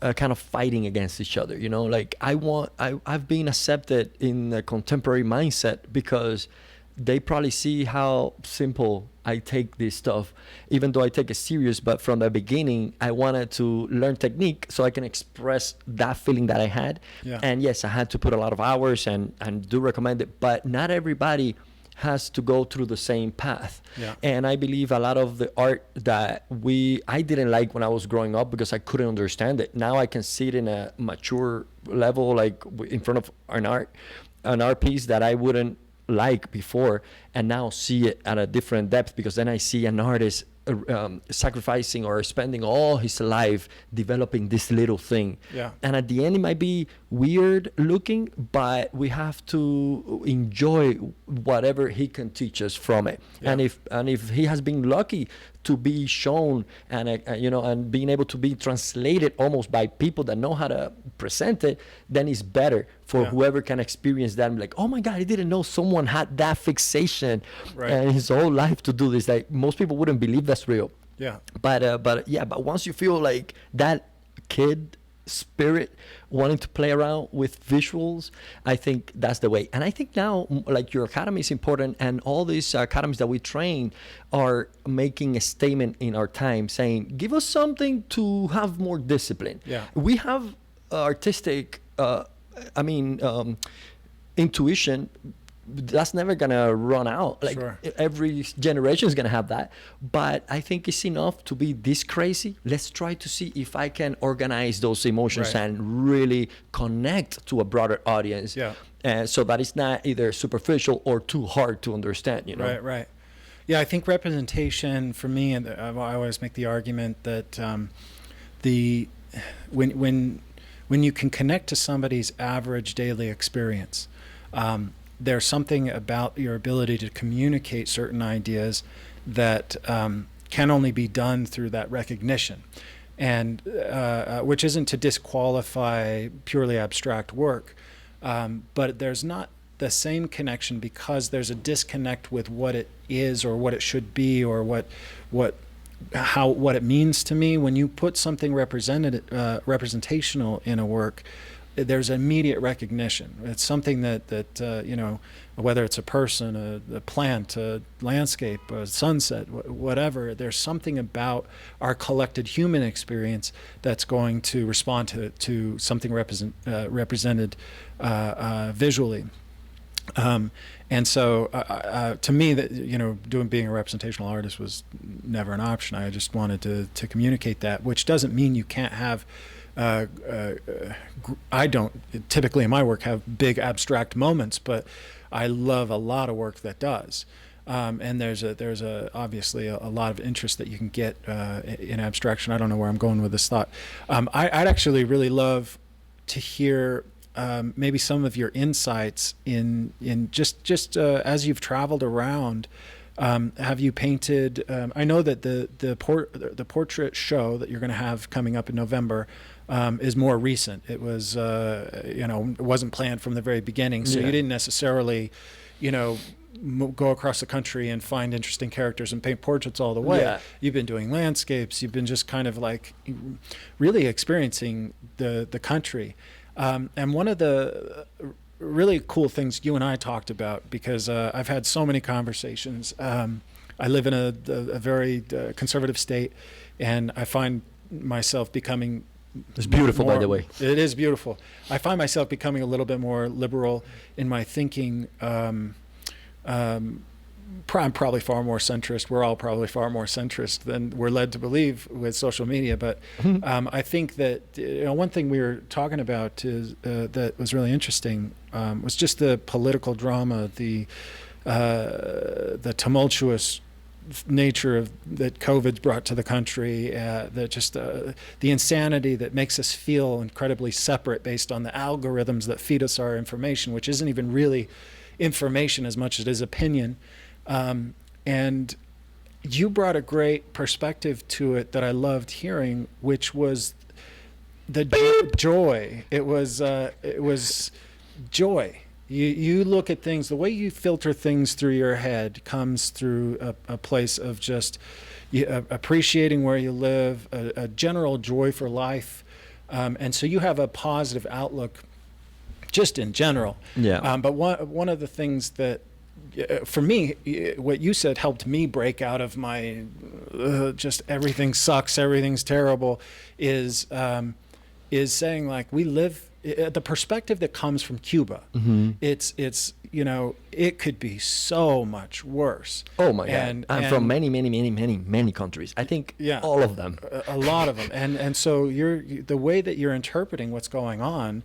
kind of fighting against each other. Like I've been accepted in the contemporary mindset because they probably see how simple I take this stuff, even though I take it serious. But from the beginning, I wanted to learn technique so I can express that feeling that I had. Yeah. And yes, I had to put a lot of hours and do recommend it, but not everybody has to go through the same path. Yeah. And I believe a lot of the art that I didn't like when I was growing up because I couldn't understand it. Now I can see it in a mature level, like in front of an art piece that I wouldn't like before, and now see it at a different depth, because then I see an artist sacrificing or spending all his life developing this little thing. Yeah. And at the end it might be weird looking, but we have to enjoy whatever he can teach us from it. Yeah. And if he has been lucky to be shown and being able to be translated almost by people that know how to present it, then it's better for whoever can experience that and be like, oh my God, I didn't know someone had that fixation and his whole life to do this. Like most people wouldn't believe that's real. Yeah. But once you feel like that kid spirit wanting to play around with visuals, I think that's the way. And I think now, like, your academy is important, and all these academies that we train are making a statement in our time saying, give us something to have more discipline. Yeah. We have artistic intuition that's never gonna run out. Like every generation is gonna have that, but I think it's enough to be this crazy. Let's try to see if I can organize those emotions and really connect to a broader audience, so that it's not either superficial or too hard to understand, Right. Yeah, I think representation for me, and I always make the argument that when you can connect to somebody's average daily experience, there's something about your ability to communicate certain ideas that can only be done through that recognition, and which isn't to disqualify purely abstract work, but there's not the same connection because there's a disconnect with what it is or what it should be or what it means to me. When you put something representational in a work, there's immediate recognition. It's something that whether it's a person, a plant, a landscape, a sunset, whatever, there's something about our collected human experience that's going to respond to something represented visually. And so to me, that being a representational artist was never an option. I just wanted to communicate that, which doesn't mean you can't have I don't typically in my work have big abstract moments, but I love a lot of work that does. And there's obviously a lot of interest that you can get in abstraction. I don't know where I'm going with this thought. I'd actually really love to hear maybe some of your insights in just as you've traveled around, Have you painted? I know that the portrait show that you're going to have coming up in November is more recent. It was it wasn't planned from the very beginning, so Yeah. you didn't necessarily, go across the country and find interesting characters and paint portraits all the way. Yeah. You've been doing landscapes. You've been just kind of like really experiencing the country. And one of the really cool things you and I talked about, because I've had so many conversations. I live in a very conservative state, and I find myself becoming. It's beautiful, by the way. It is beautiful. I find myself becoming a little bit more liberal in my thinking. I'm probably far more centrist. We're all probably far more centrist than we're led to believe with social media. But I think that one thing we were talking about is that was really interesting was just the political drama, the tumultuous nature of that COVID's brought to the country, the insanity that makes us feel incredibly separate based on the algorithms that feed us our information, which isn't even really information as much as it is opinion. And you brought a great perspective to it that I loved hearing, which was the joy. It was joy. You look at things, the way you filter things through your head comes through a place of just appreciating where you live, a general joy for life. And so you have a positive outlook just in general. Yeah. But one of the things that, for me, what you said helped me break out of my just everything sucks, everything's terrible, is saying like we live the perspective that comes from Cuba. Mm-hmm. It's it could be so much worse. Oh my God! And from many countries. I think all of them. A lot of them. And so the way that you're interpreting what's going on,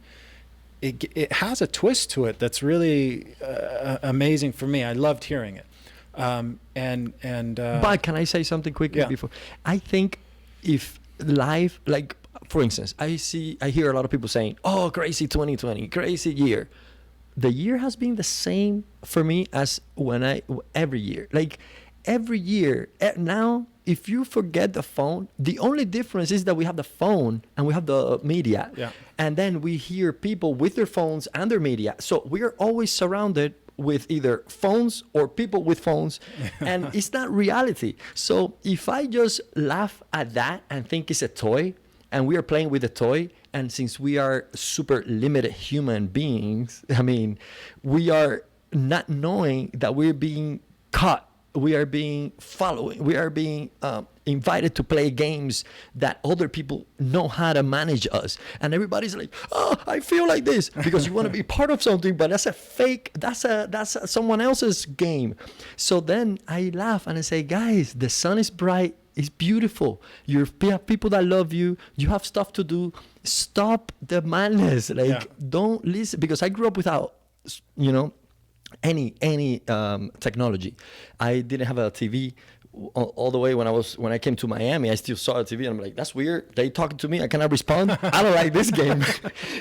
it has a twist to it that's really amazing for me. I loved hearing it. But can I say something quickly before? I think if life, like for instance, I hear a lot of people saying, "Oh, crazy 2020, crazy year." The year has been the same for me as every year. Like every year now, if you forget the phone, the only difference is that we have the phone and we have the media. Yeah. And then we hear people with their phones and their media. So we are always surrounded with either phones or people with phones, and it's not reality. So if I just laugh at that and think it's a toy, and we are playing with a toy, and since we are super limited human beings, I mean, we are not knowing that we're being caught. We are being followed. We are being invited to play games that other people know how to manage us. And everybody's like, "Oh, I feel like this," because you want to be part of something, but that's a fake. That's someone else's game. So then I laugh and I say, "Guys, the sun is bright. It's beautiful. You have people that love you. You have stuff to do. Stop the madness. Don't listen." Because I grew up without, any technology. I didn't have a TV all the way when I came to Miami. I still saw a TV, and I'm like, "That's weird. They talking to me. I cannot respond. I don't like this game."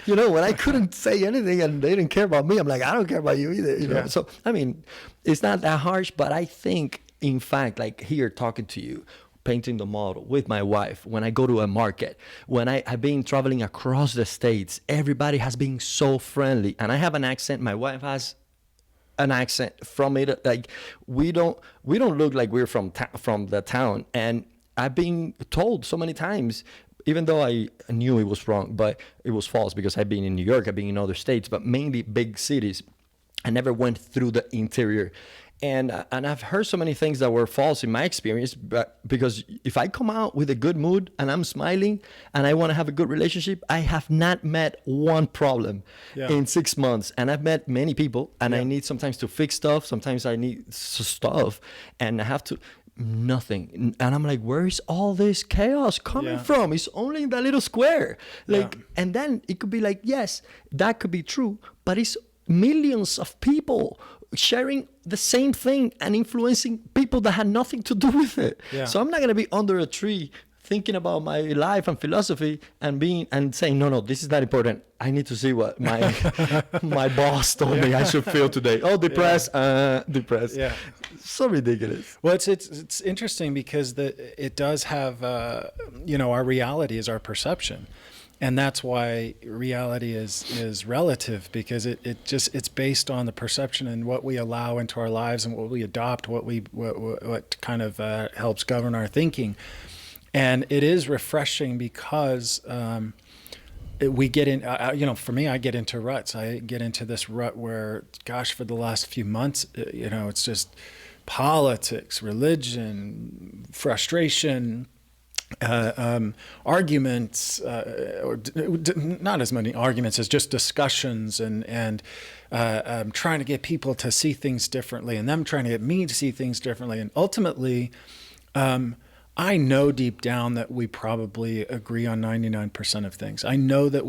When I couldn't say anything and they didn't care about me, I'm like, "I don't care about you either." Yeah. So I mean, it's not that harsh, but I think, in fact, like here talking to you, painting the model with my wife, when I go to a market, when I've been traveling across the States, everybody has been so friendly. And I have an accent. My wife has an accent from it. Like we don't look like we're from the town. And I've been told so many times, even though I knew it was wrong, but it was false because I've been in New York, I've been in other states, but mainly big cities. I never went through the interior. And I've heard so many things that were false in my experience, but because if I come out with a good mood and I'm smiling and I want to have a good relationship, I have not met one problem in 6 months. And I've met many people, and I need sometimes to fix stuff. Sometimes I need stuff, and I have to nothing. And I'm like, where is all this chaos coming from? It's only in that little square. And then it could be like, yes, that could be true, but it's millions of people sharing the same thing and influencing people that had nothing to do with it. So I'm not going to be under a tree thinking about my life and philosophy and saying, no, this is not important. I need to see what my my boss told me I should feel today. Oh, depressed, depressed. Yeah. So ridiculous. Well, it's interesting because it does have our reality is our perception, and that's why reality is relative, because it's based on the perception and what we allow into our lives and what we adopt, what kind of helps govern our thinking. And it is refreshing because we get in, for me, I get into ruts. I get into this rut where, gosh, for the last few months, it's just politics, religion, frustration, arguments, or not as many arguments as just discussions, and trying to get people to see things differently, and them trying to get me to see things differently. And ultimately, I know deep down that we probably agree on 99% of things. I know that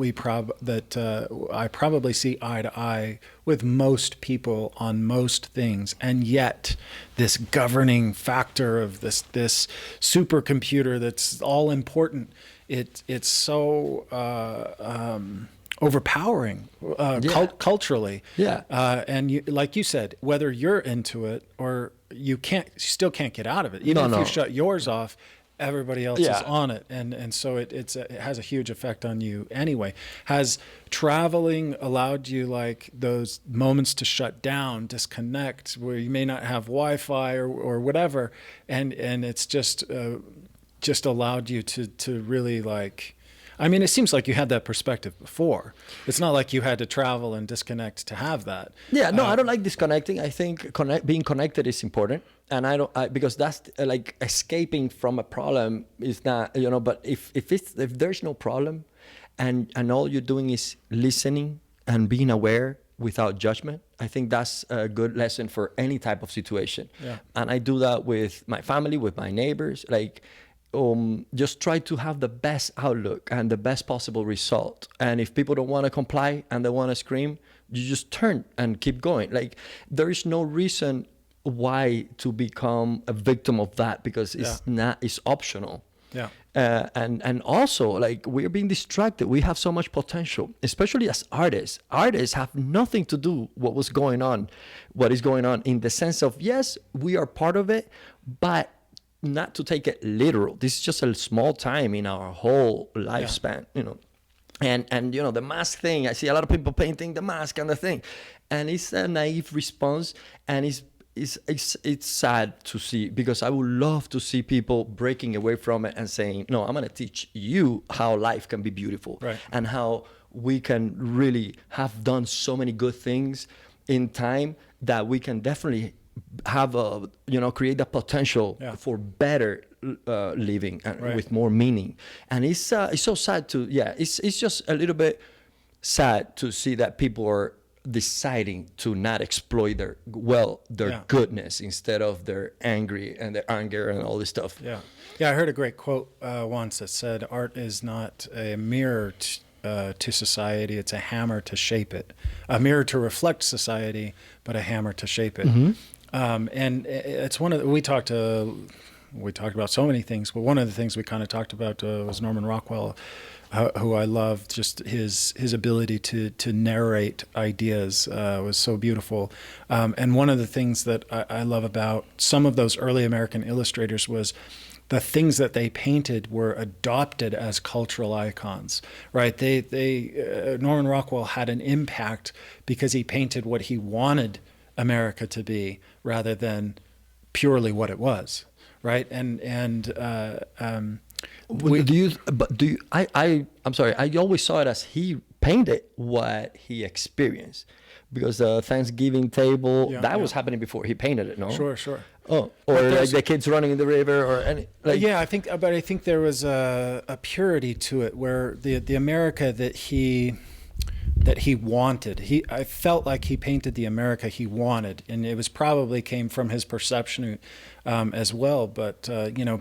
I probably see eye to eye with most people on most things, and yet this governing factor of this supercomputer that's all important, it's so overpowering culturally. Yeah. And like you said, whether you're into it or you still can't get out of it. Even if you shut yours off, everybody else is on it. And so it has a huge effect on you anyway. Has traveling allowed you like those moments to shut down, disconnect, where you may not have Wi-Fi or whatever, and it's just allowed you to really like, I mean, it seems like you had that perspective before. It's not like you had to travel and disconnect to have that. Yeah, no, I don't like disconnecting. I think being connected is important, and because that's like escaping from a problem is not, But if there's no problem, and all you're doing is listening and being aware without judgment, I think that's a good lesson for any type of situation. Yeah. And I do that with my family, with my neighbors, like. Just try to have the best outlook and the best possible result. And if people don't want to comply and they want to scream, you just turn and keep going. Like, there is no reason why to become a victim of that, because it's optional. Yeah. And also, like, we're being distracted. We have so much potential, especially as artists. Artists have nothing to do what is going on in the sense of, yes, we are part of it, but not to take it literal. This is just a small time in our whole lifespan, And the mask thing, I see a lot of people painting the mask and the thing, and it's a naive response, and it's sad to see, because I would love to see people breaking away from it and saying, no, I'm going to teach you how life can be beautiful, right, and how we can really have done so many good things in time that we can definitely have create the potential for better living and with more meaning. And it's so sad it's just a little bit sad to see that people are deciding to not exploit their goodness instead of their anger and all this stuff. I heard a great quote once that said, art is not a mirror to society, it's a hammer to shape it. A mirror to reflect society, but a hammer to shape it. Mm-hmm. And it's we talked about so many things, but one of the things we kind of talked about was Norman Rockwell, who I love. Just his ability to narrate ideas was so beautiful. And one of the things that I love about some of those early American illustrators was the things that they painted were adopted as cultural icons, right? Norman Rockwell had an impact because he painted what he wanted America to be rather than purely what it was, right? I'm sorry, I always saw it as he painted what he experienced, because the Thanksgiving table was happening before he painted it. No, sure. Oh, or like the kids running in the river, or any. Like, I think there was a purity to it, where the America that he wanted. I felt like he painted the America he wanted, and it was probably came from his perception as well. But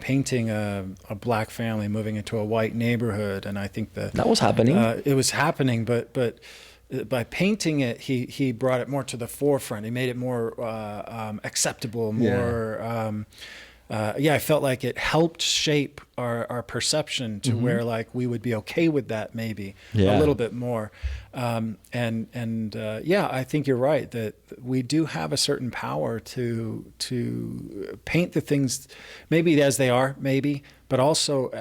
painting a black family moving into a white neighborhood, and I think that was happening. It was happening, but by painting it, he brought it more to the forefront. He made it more acceptable, more I felt like it helped shape our perception to where like we would be okay with that maybe a little bit more. I think you're right that we do have a certain power to paint the things maybe as they are, maybe, but also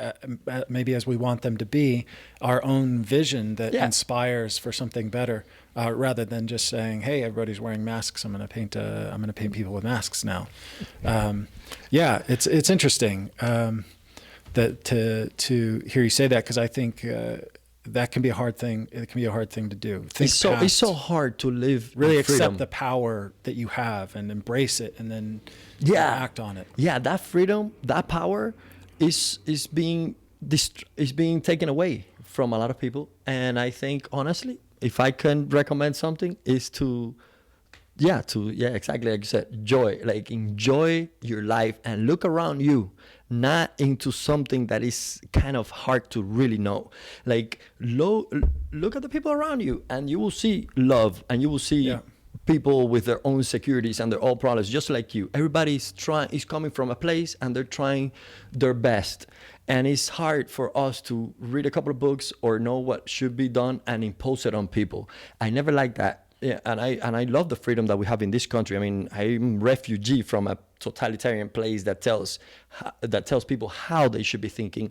maybe as we want them to be, our own vision that inspires for something better, rather than just saying, "Hey, everybody's wearing masks. I'm going to paint people with masks now." It's interesting that to hear you say that, because I think that can be a hard thing. It can be a hard thing to do. It's so hard to live really in freedom. accept the power that you have and embrace it, and then act on it. Yeah, that freedom, that power, is being taken away from a lot of people. And I think, honestly, if I can recommend something, is to exactly like you said, joy. Like, enjoy your life and look around you, not into something that is kind of hard to really know. Like, look at the people around you, and you will see love, and you will see people with their own insecurities and their own problems, just like you. Everybody's coming from a place, and they're trying their best. And it's hard for us to read a couple of books or know what should be done and impose it on people. I never liked that. Yeah, and I love the freedom that we have in this country. I mean, I'm a refugee from a totalitarian place that tells people how they should be thinking,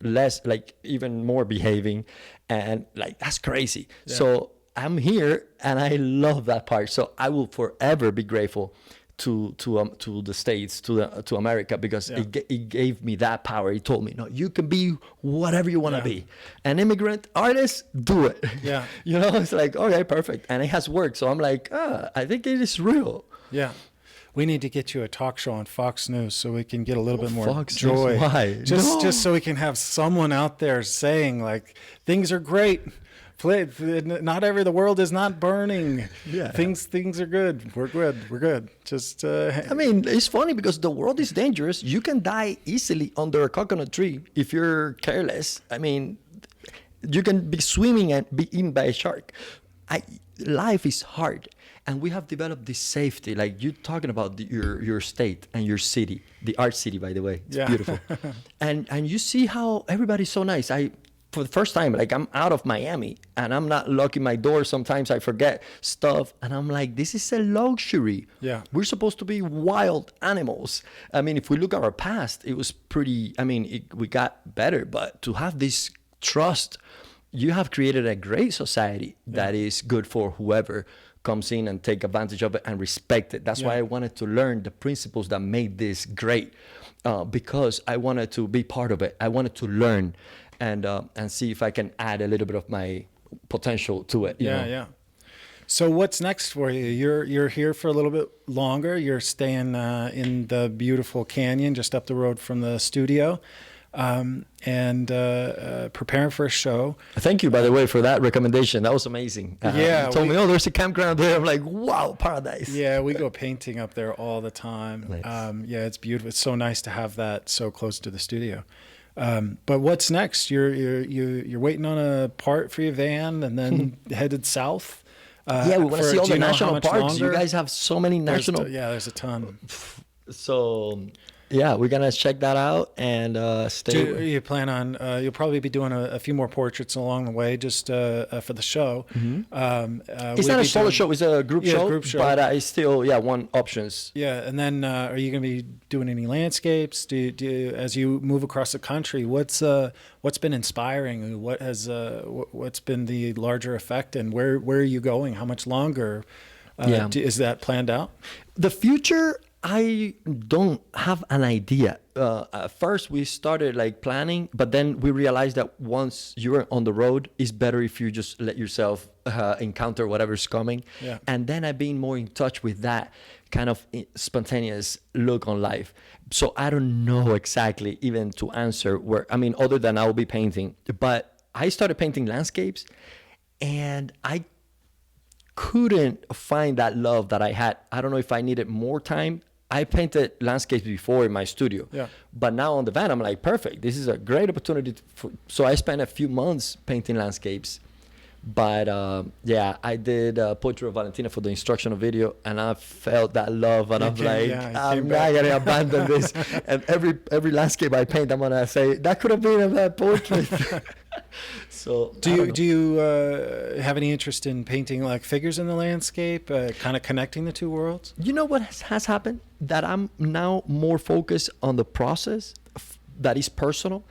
less, like, even more behaving, and like, that's crazy. Yeah. So I'm here, and I love that part. So I will forever be grateful to the States, to America, because it gave me that power. It told me, no, you can be whatever you want to be. An immigrant artist, do it. Yeah. It's like, okay, perfect. And it has worked. So I'm like, I think it is real. Yeah. We need to get you a talk show on Fox News so we can get a little bit more Fox joy. News, why? Just so we can have someone out there saying, like, things are great. The world is not burning. Yeah. Things are good. We're good. Just I mean, it's funny because the world is dangerous. You can die easily under a coconut tree if you're careless. I mean, you can be swimming and be eaten by a shark. Life is hard, and we have developed this safety. Like, you're talking about your state and your city, the art city, by the way. It's beautiful. and you see how everybody's so nice. For the first time, like, I'm out of Miami, and I'm not locking my door. Sometimes I forget stuff, and I'm like, this is a luxury. Yeah. We're supposed to be wild animals. I mean, if we look at our past, it was pretty, we got better, but to have this trust, you have created a great society that is good for whoever comes in and take advantage of it and respect it. That's why I wanted to learn the principles that made this great, because I wanted to be part of it. I wanted to learn and see if I can add a little bit of my potential to it. You know? Yeah. So what's next for you? You're here for a little bit longer. You're staying in the beautiful canyon just up the road from the studio, and preparing for a show. Thank you, by the way, for that recommendation. That was amazing. You told me, there's a campground there. I'm like, wow, paradise. Yeah, we go painting up there all the time. Nice. It's beautiful. It's so nice to have that so close to the studio. But what's next? You're waiting on a part for your van, and then headed south. We want to see all the national parks. Longer? You guys have so many national. There's a ton. So we're gonna check that out and stay. Do you plan on? You'll probably be doing a few more portraits along the way, just for the show. Mm-hmm. It's not a solo show; it's a group show. Group show. But it's still one options. Yeah, and then are you going to be doing any landscapes? Do you, as you move across the country, what's been inspiring? What's been the larger effect, and where are you going? How much longer is that planned out? The future, I don't have an idea. At first, we started like planning, but then we realized that once you're on the road, it's better if you just let yourself encounter whatever's coming. Yeah. And then I've been more in touch with that kind of spontaneous look on life. So I don't know exactly even to answer other than I will be painting. But I started painting landscapes, and I couldn't find that love that I had. I don't know if I needed more time. I painted landscapes before in my studio, but now on the van, I'm like, perfect. This is a great opportunity. So I spent a few months painting landscapes, But yeah, I did Portrait of Valentina for the instructional video, and I felt that love, and I'm like, I'm not gonna abandon this. And every landscape I paint, I'm gonna say that could have been a bad portrait. So do you have any interest in painting like figures in the landscape, kind of connecting the two worlds? You know what has happened? That I'm now more focused on the process that is personal,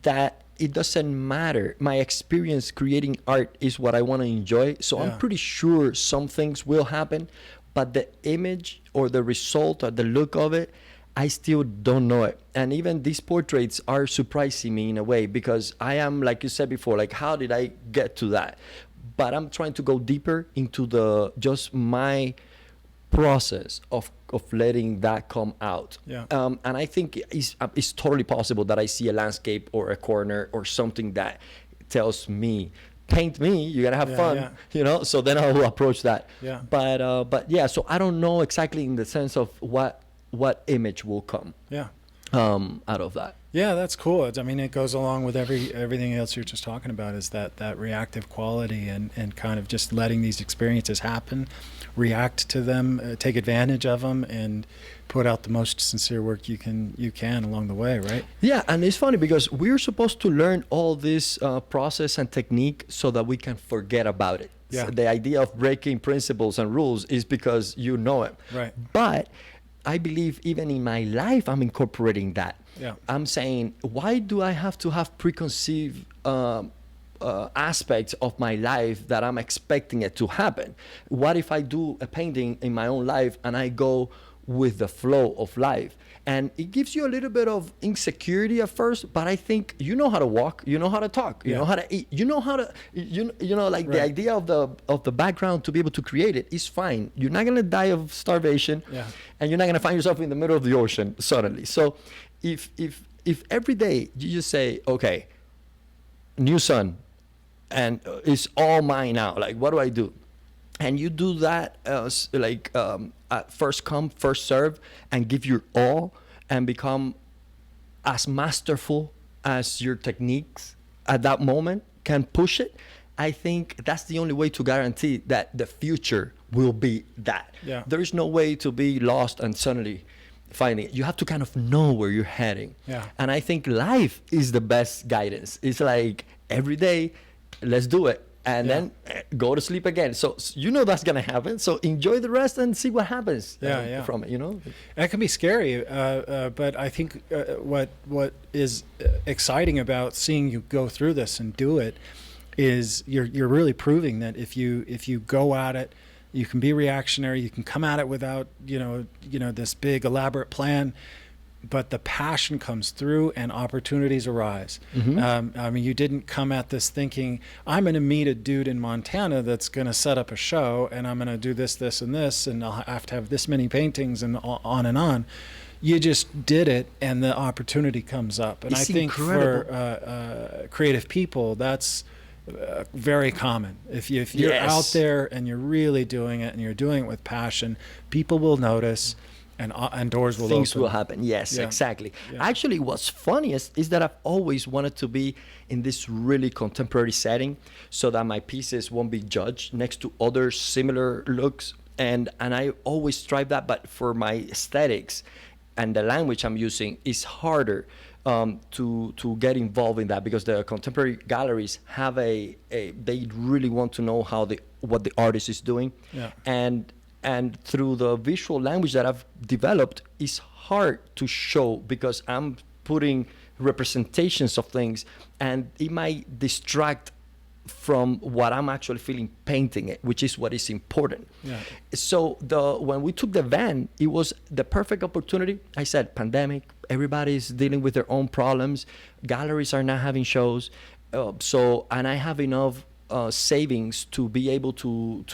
that it doesn't matter. My experience creating art is what I want to enjoy. So I'm pretty sure some things will happen, but the image or the result or the look of it, I still don't know it. And even these portraits are surprising me in a way, because I am, like you said before, like, how did I get to that? But I'm trying to go deeper into the just my process of letting that come out. And I think it's totally possible that I see a landscape or a corner or something that tells me, paint me, you gotta have fun, you know. So then I will approach that. But yeah, so I don't know exactly in the sense of what image will come out of that. Yeah, that's cool. I mean, it goes along with everything else you're just talking about, is that reactive quality and kind of just letting these experiences happen, react to them, take advantage of them, and put out the most sincere work you can along the way, right? Yeah, and it's funny because we're supposed to learn all this process and technique so that we can forget about it. So the idea of breaking principles and rules is because you know it. Right. But I believe even in my life, I'm incorporating that. I'm saying, why do I have to have preconceived aspects of my life that I'm expecting it to happen? What if I do a painting in my own life and I go with the flow of life? And it gives you a little bit of insecurity at first, but I think you know how to walk, you know how to talk, you know how to eat, you know how to, you know, like the idea of the background to be able to create it is fine. You're not gonna die of starvation, and you're not gonna find yourself in the middle of the ocean suddenly. So if every day you just say, okay, new sun, and it's all mine now, like, what do I do? And you do that at first come, first serve, and give your all and become as masterful as your techniques at that moment can push it. I think that's the only way to guarantee that the future will be that. There is no way to be lost and suddenly finding it. You have to kind of know where you're heading. And I think life is the best guidance. It's like every day, let's do it. And then go to sleep again. So you know that's gonna happen. So enjoy the rest and see what happens from it. You know, it can be scary, but I think what is exciting about seeing you go through this and do it is you're really proving that if you go at it, you can be reactionary. You can come at it without this big elaborate plan. But the passion comes through and opportunities arise. I mean, you didn't come at this thinking, I'm going to meet a dude in Montana that's going to set up a show and I'm going to do this, this, and this, and I'll have to have this many paintings and on and on. You just did it and the opportunity comes up. And it's I think incredible. For creative people, that's very common. If you're out there and you're really doing it and you're doing it with passion, people will notice. And doors will things open. will happen. Yes, exactly. Actually, what's funniest is that I've always wanted to be in this really contemporary setting so that my pieces won't be judged next to other similar looks. And I always strive that, but for my aesthetics and the language I'm using, it's harder to get involved in that, because the contemporary galleries have they really want to know what the artist is doing. And through the visual language that I've developed, it's hard to show because I'm putting representations of things and it might distract from what I'm actually feeling painting it, which is what is important. So when we took the van, it was the perfect opportunity. I said, pandemic, everybody's dealing with their own problems. Galleries are not having shows. And I have enough savings to be able to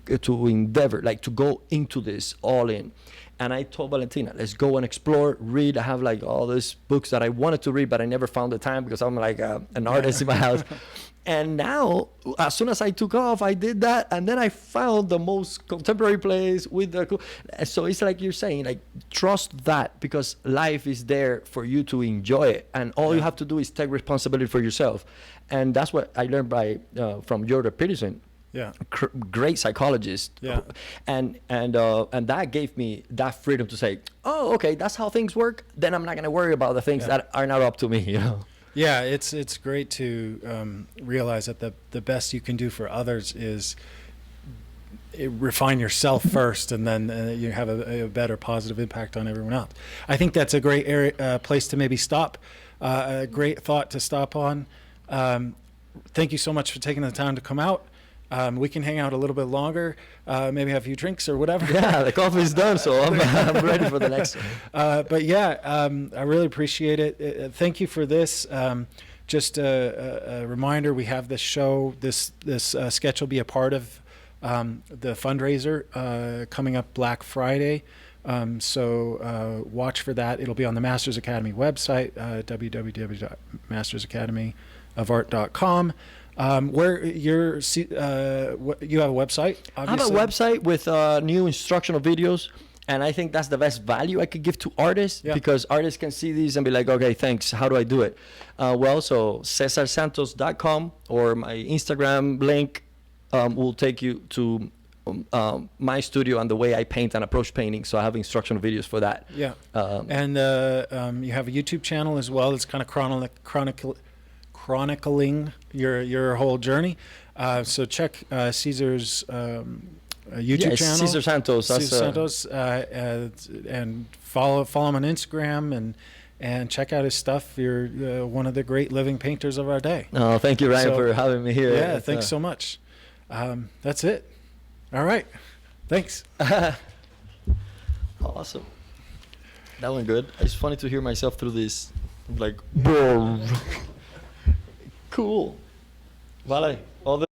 endeavor, like to go into this all in. And I told Valentina, let's go and explore, read. I have like all these books that I wanted to read, but I never found the time because I'm like an artist in my house. And now, as soon as I took off, I did that. And then I found the most contemporary place with the... So it's like you're saying, like, trust that, because life is there for you to enjoy it. And all you have to do is take responsibility for yourself. And that's what I learned from Jordan Peterson. Yeah. Great psychologist. Yeah. And that gave me that freedom to say, oh, okay, that's how things work. Then I'm not going to worry about the things that are not up to me, you know? Yeah, it's great to realize that the best you can do for others is refine yourself first, and then you have a better positive impact on everyone else. I think that's a great place to maybe stop, a great thought to stop on. Thank you so much for taking the time to come out. We can hang out a little bit longer, maybe have a few drinks or whatever. Yeah, the coffee's done, so I'm ready for the next one. But yeah, I really appreciate it. Thank you for this. Just a reminder, we have this show, this sketch will be a part of the fundraiser coming up Black Friday. So watch for that. It'll be on the Masters Academy website, www.mastersacademyofart.com. Where you have a website, obviously? I have a website with new instructional videos, and I think that's the best value I could give to artists, because artists can see these and be like, okay, thanks, how do I do it? So CesarSantos.com, or my Instagram link will take you to my studio and the way I paint and approach painting. So I have instructional videos for that. Yeah. And you have a YouTube channel as well. It's kind of chronicling your whole journey. So check Cesar's YouTube channel. Cesar Santos. Cesar Santos, and follow him on Instagram and check out his stuff. You're one of the great living painters of our day. Oh, thank you, Ryan, for having me here. Yeah, thanks so much. That's it. All right. Thanks. Awesome. That went good. It's funny to hear myself through this, like, cool. Vale. All the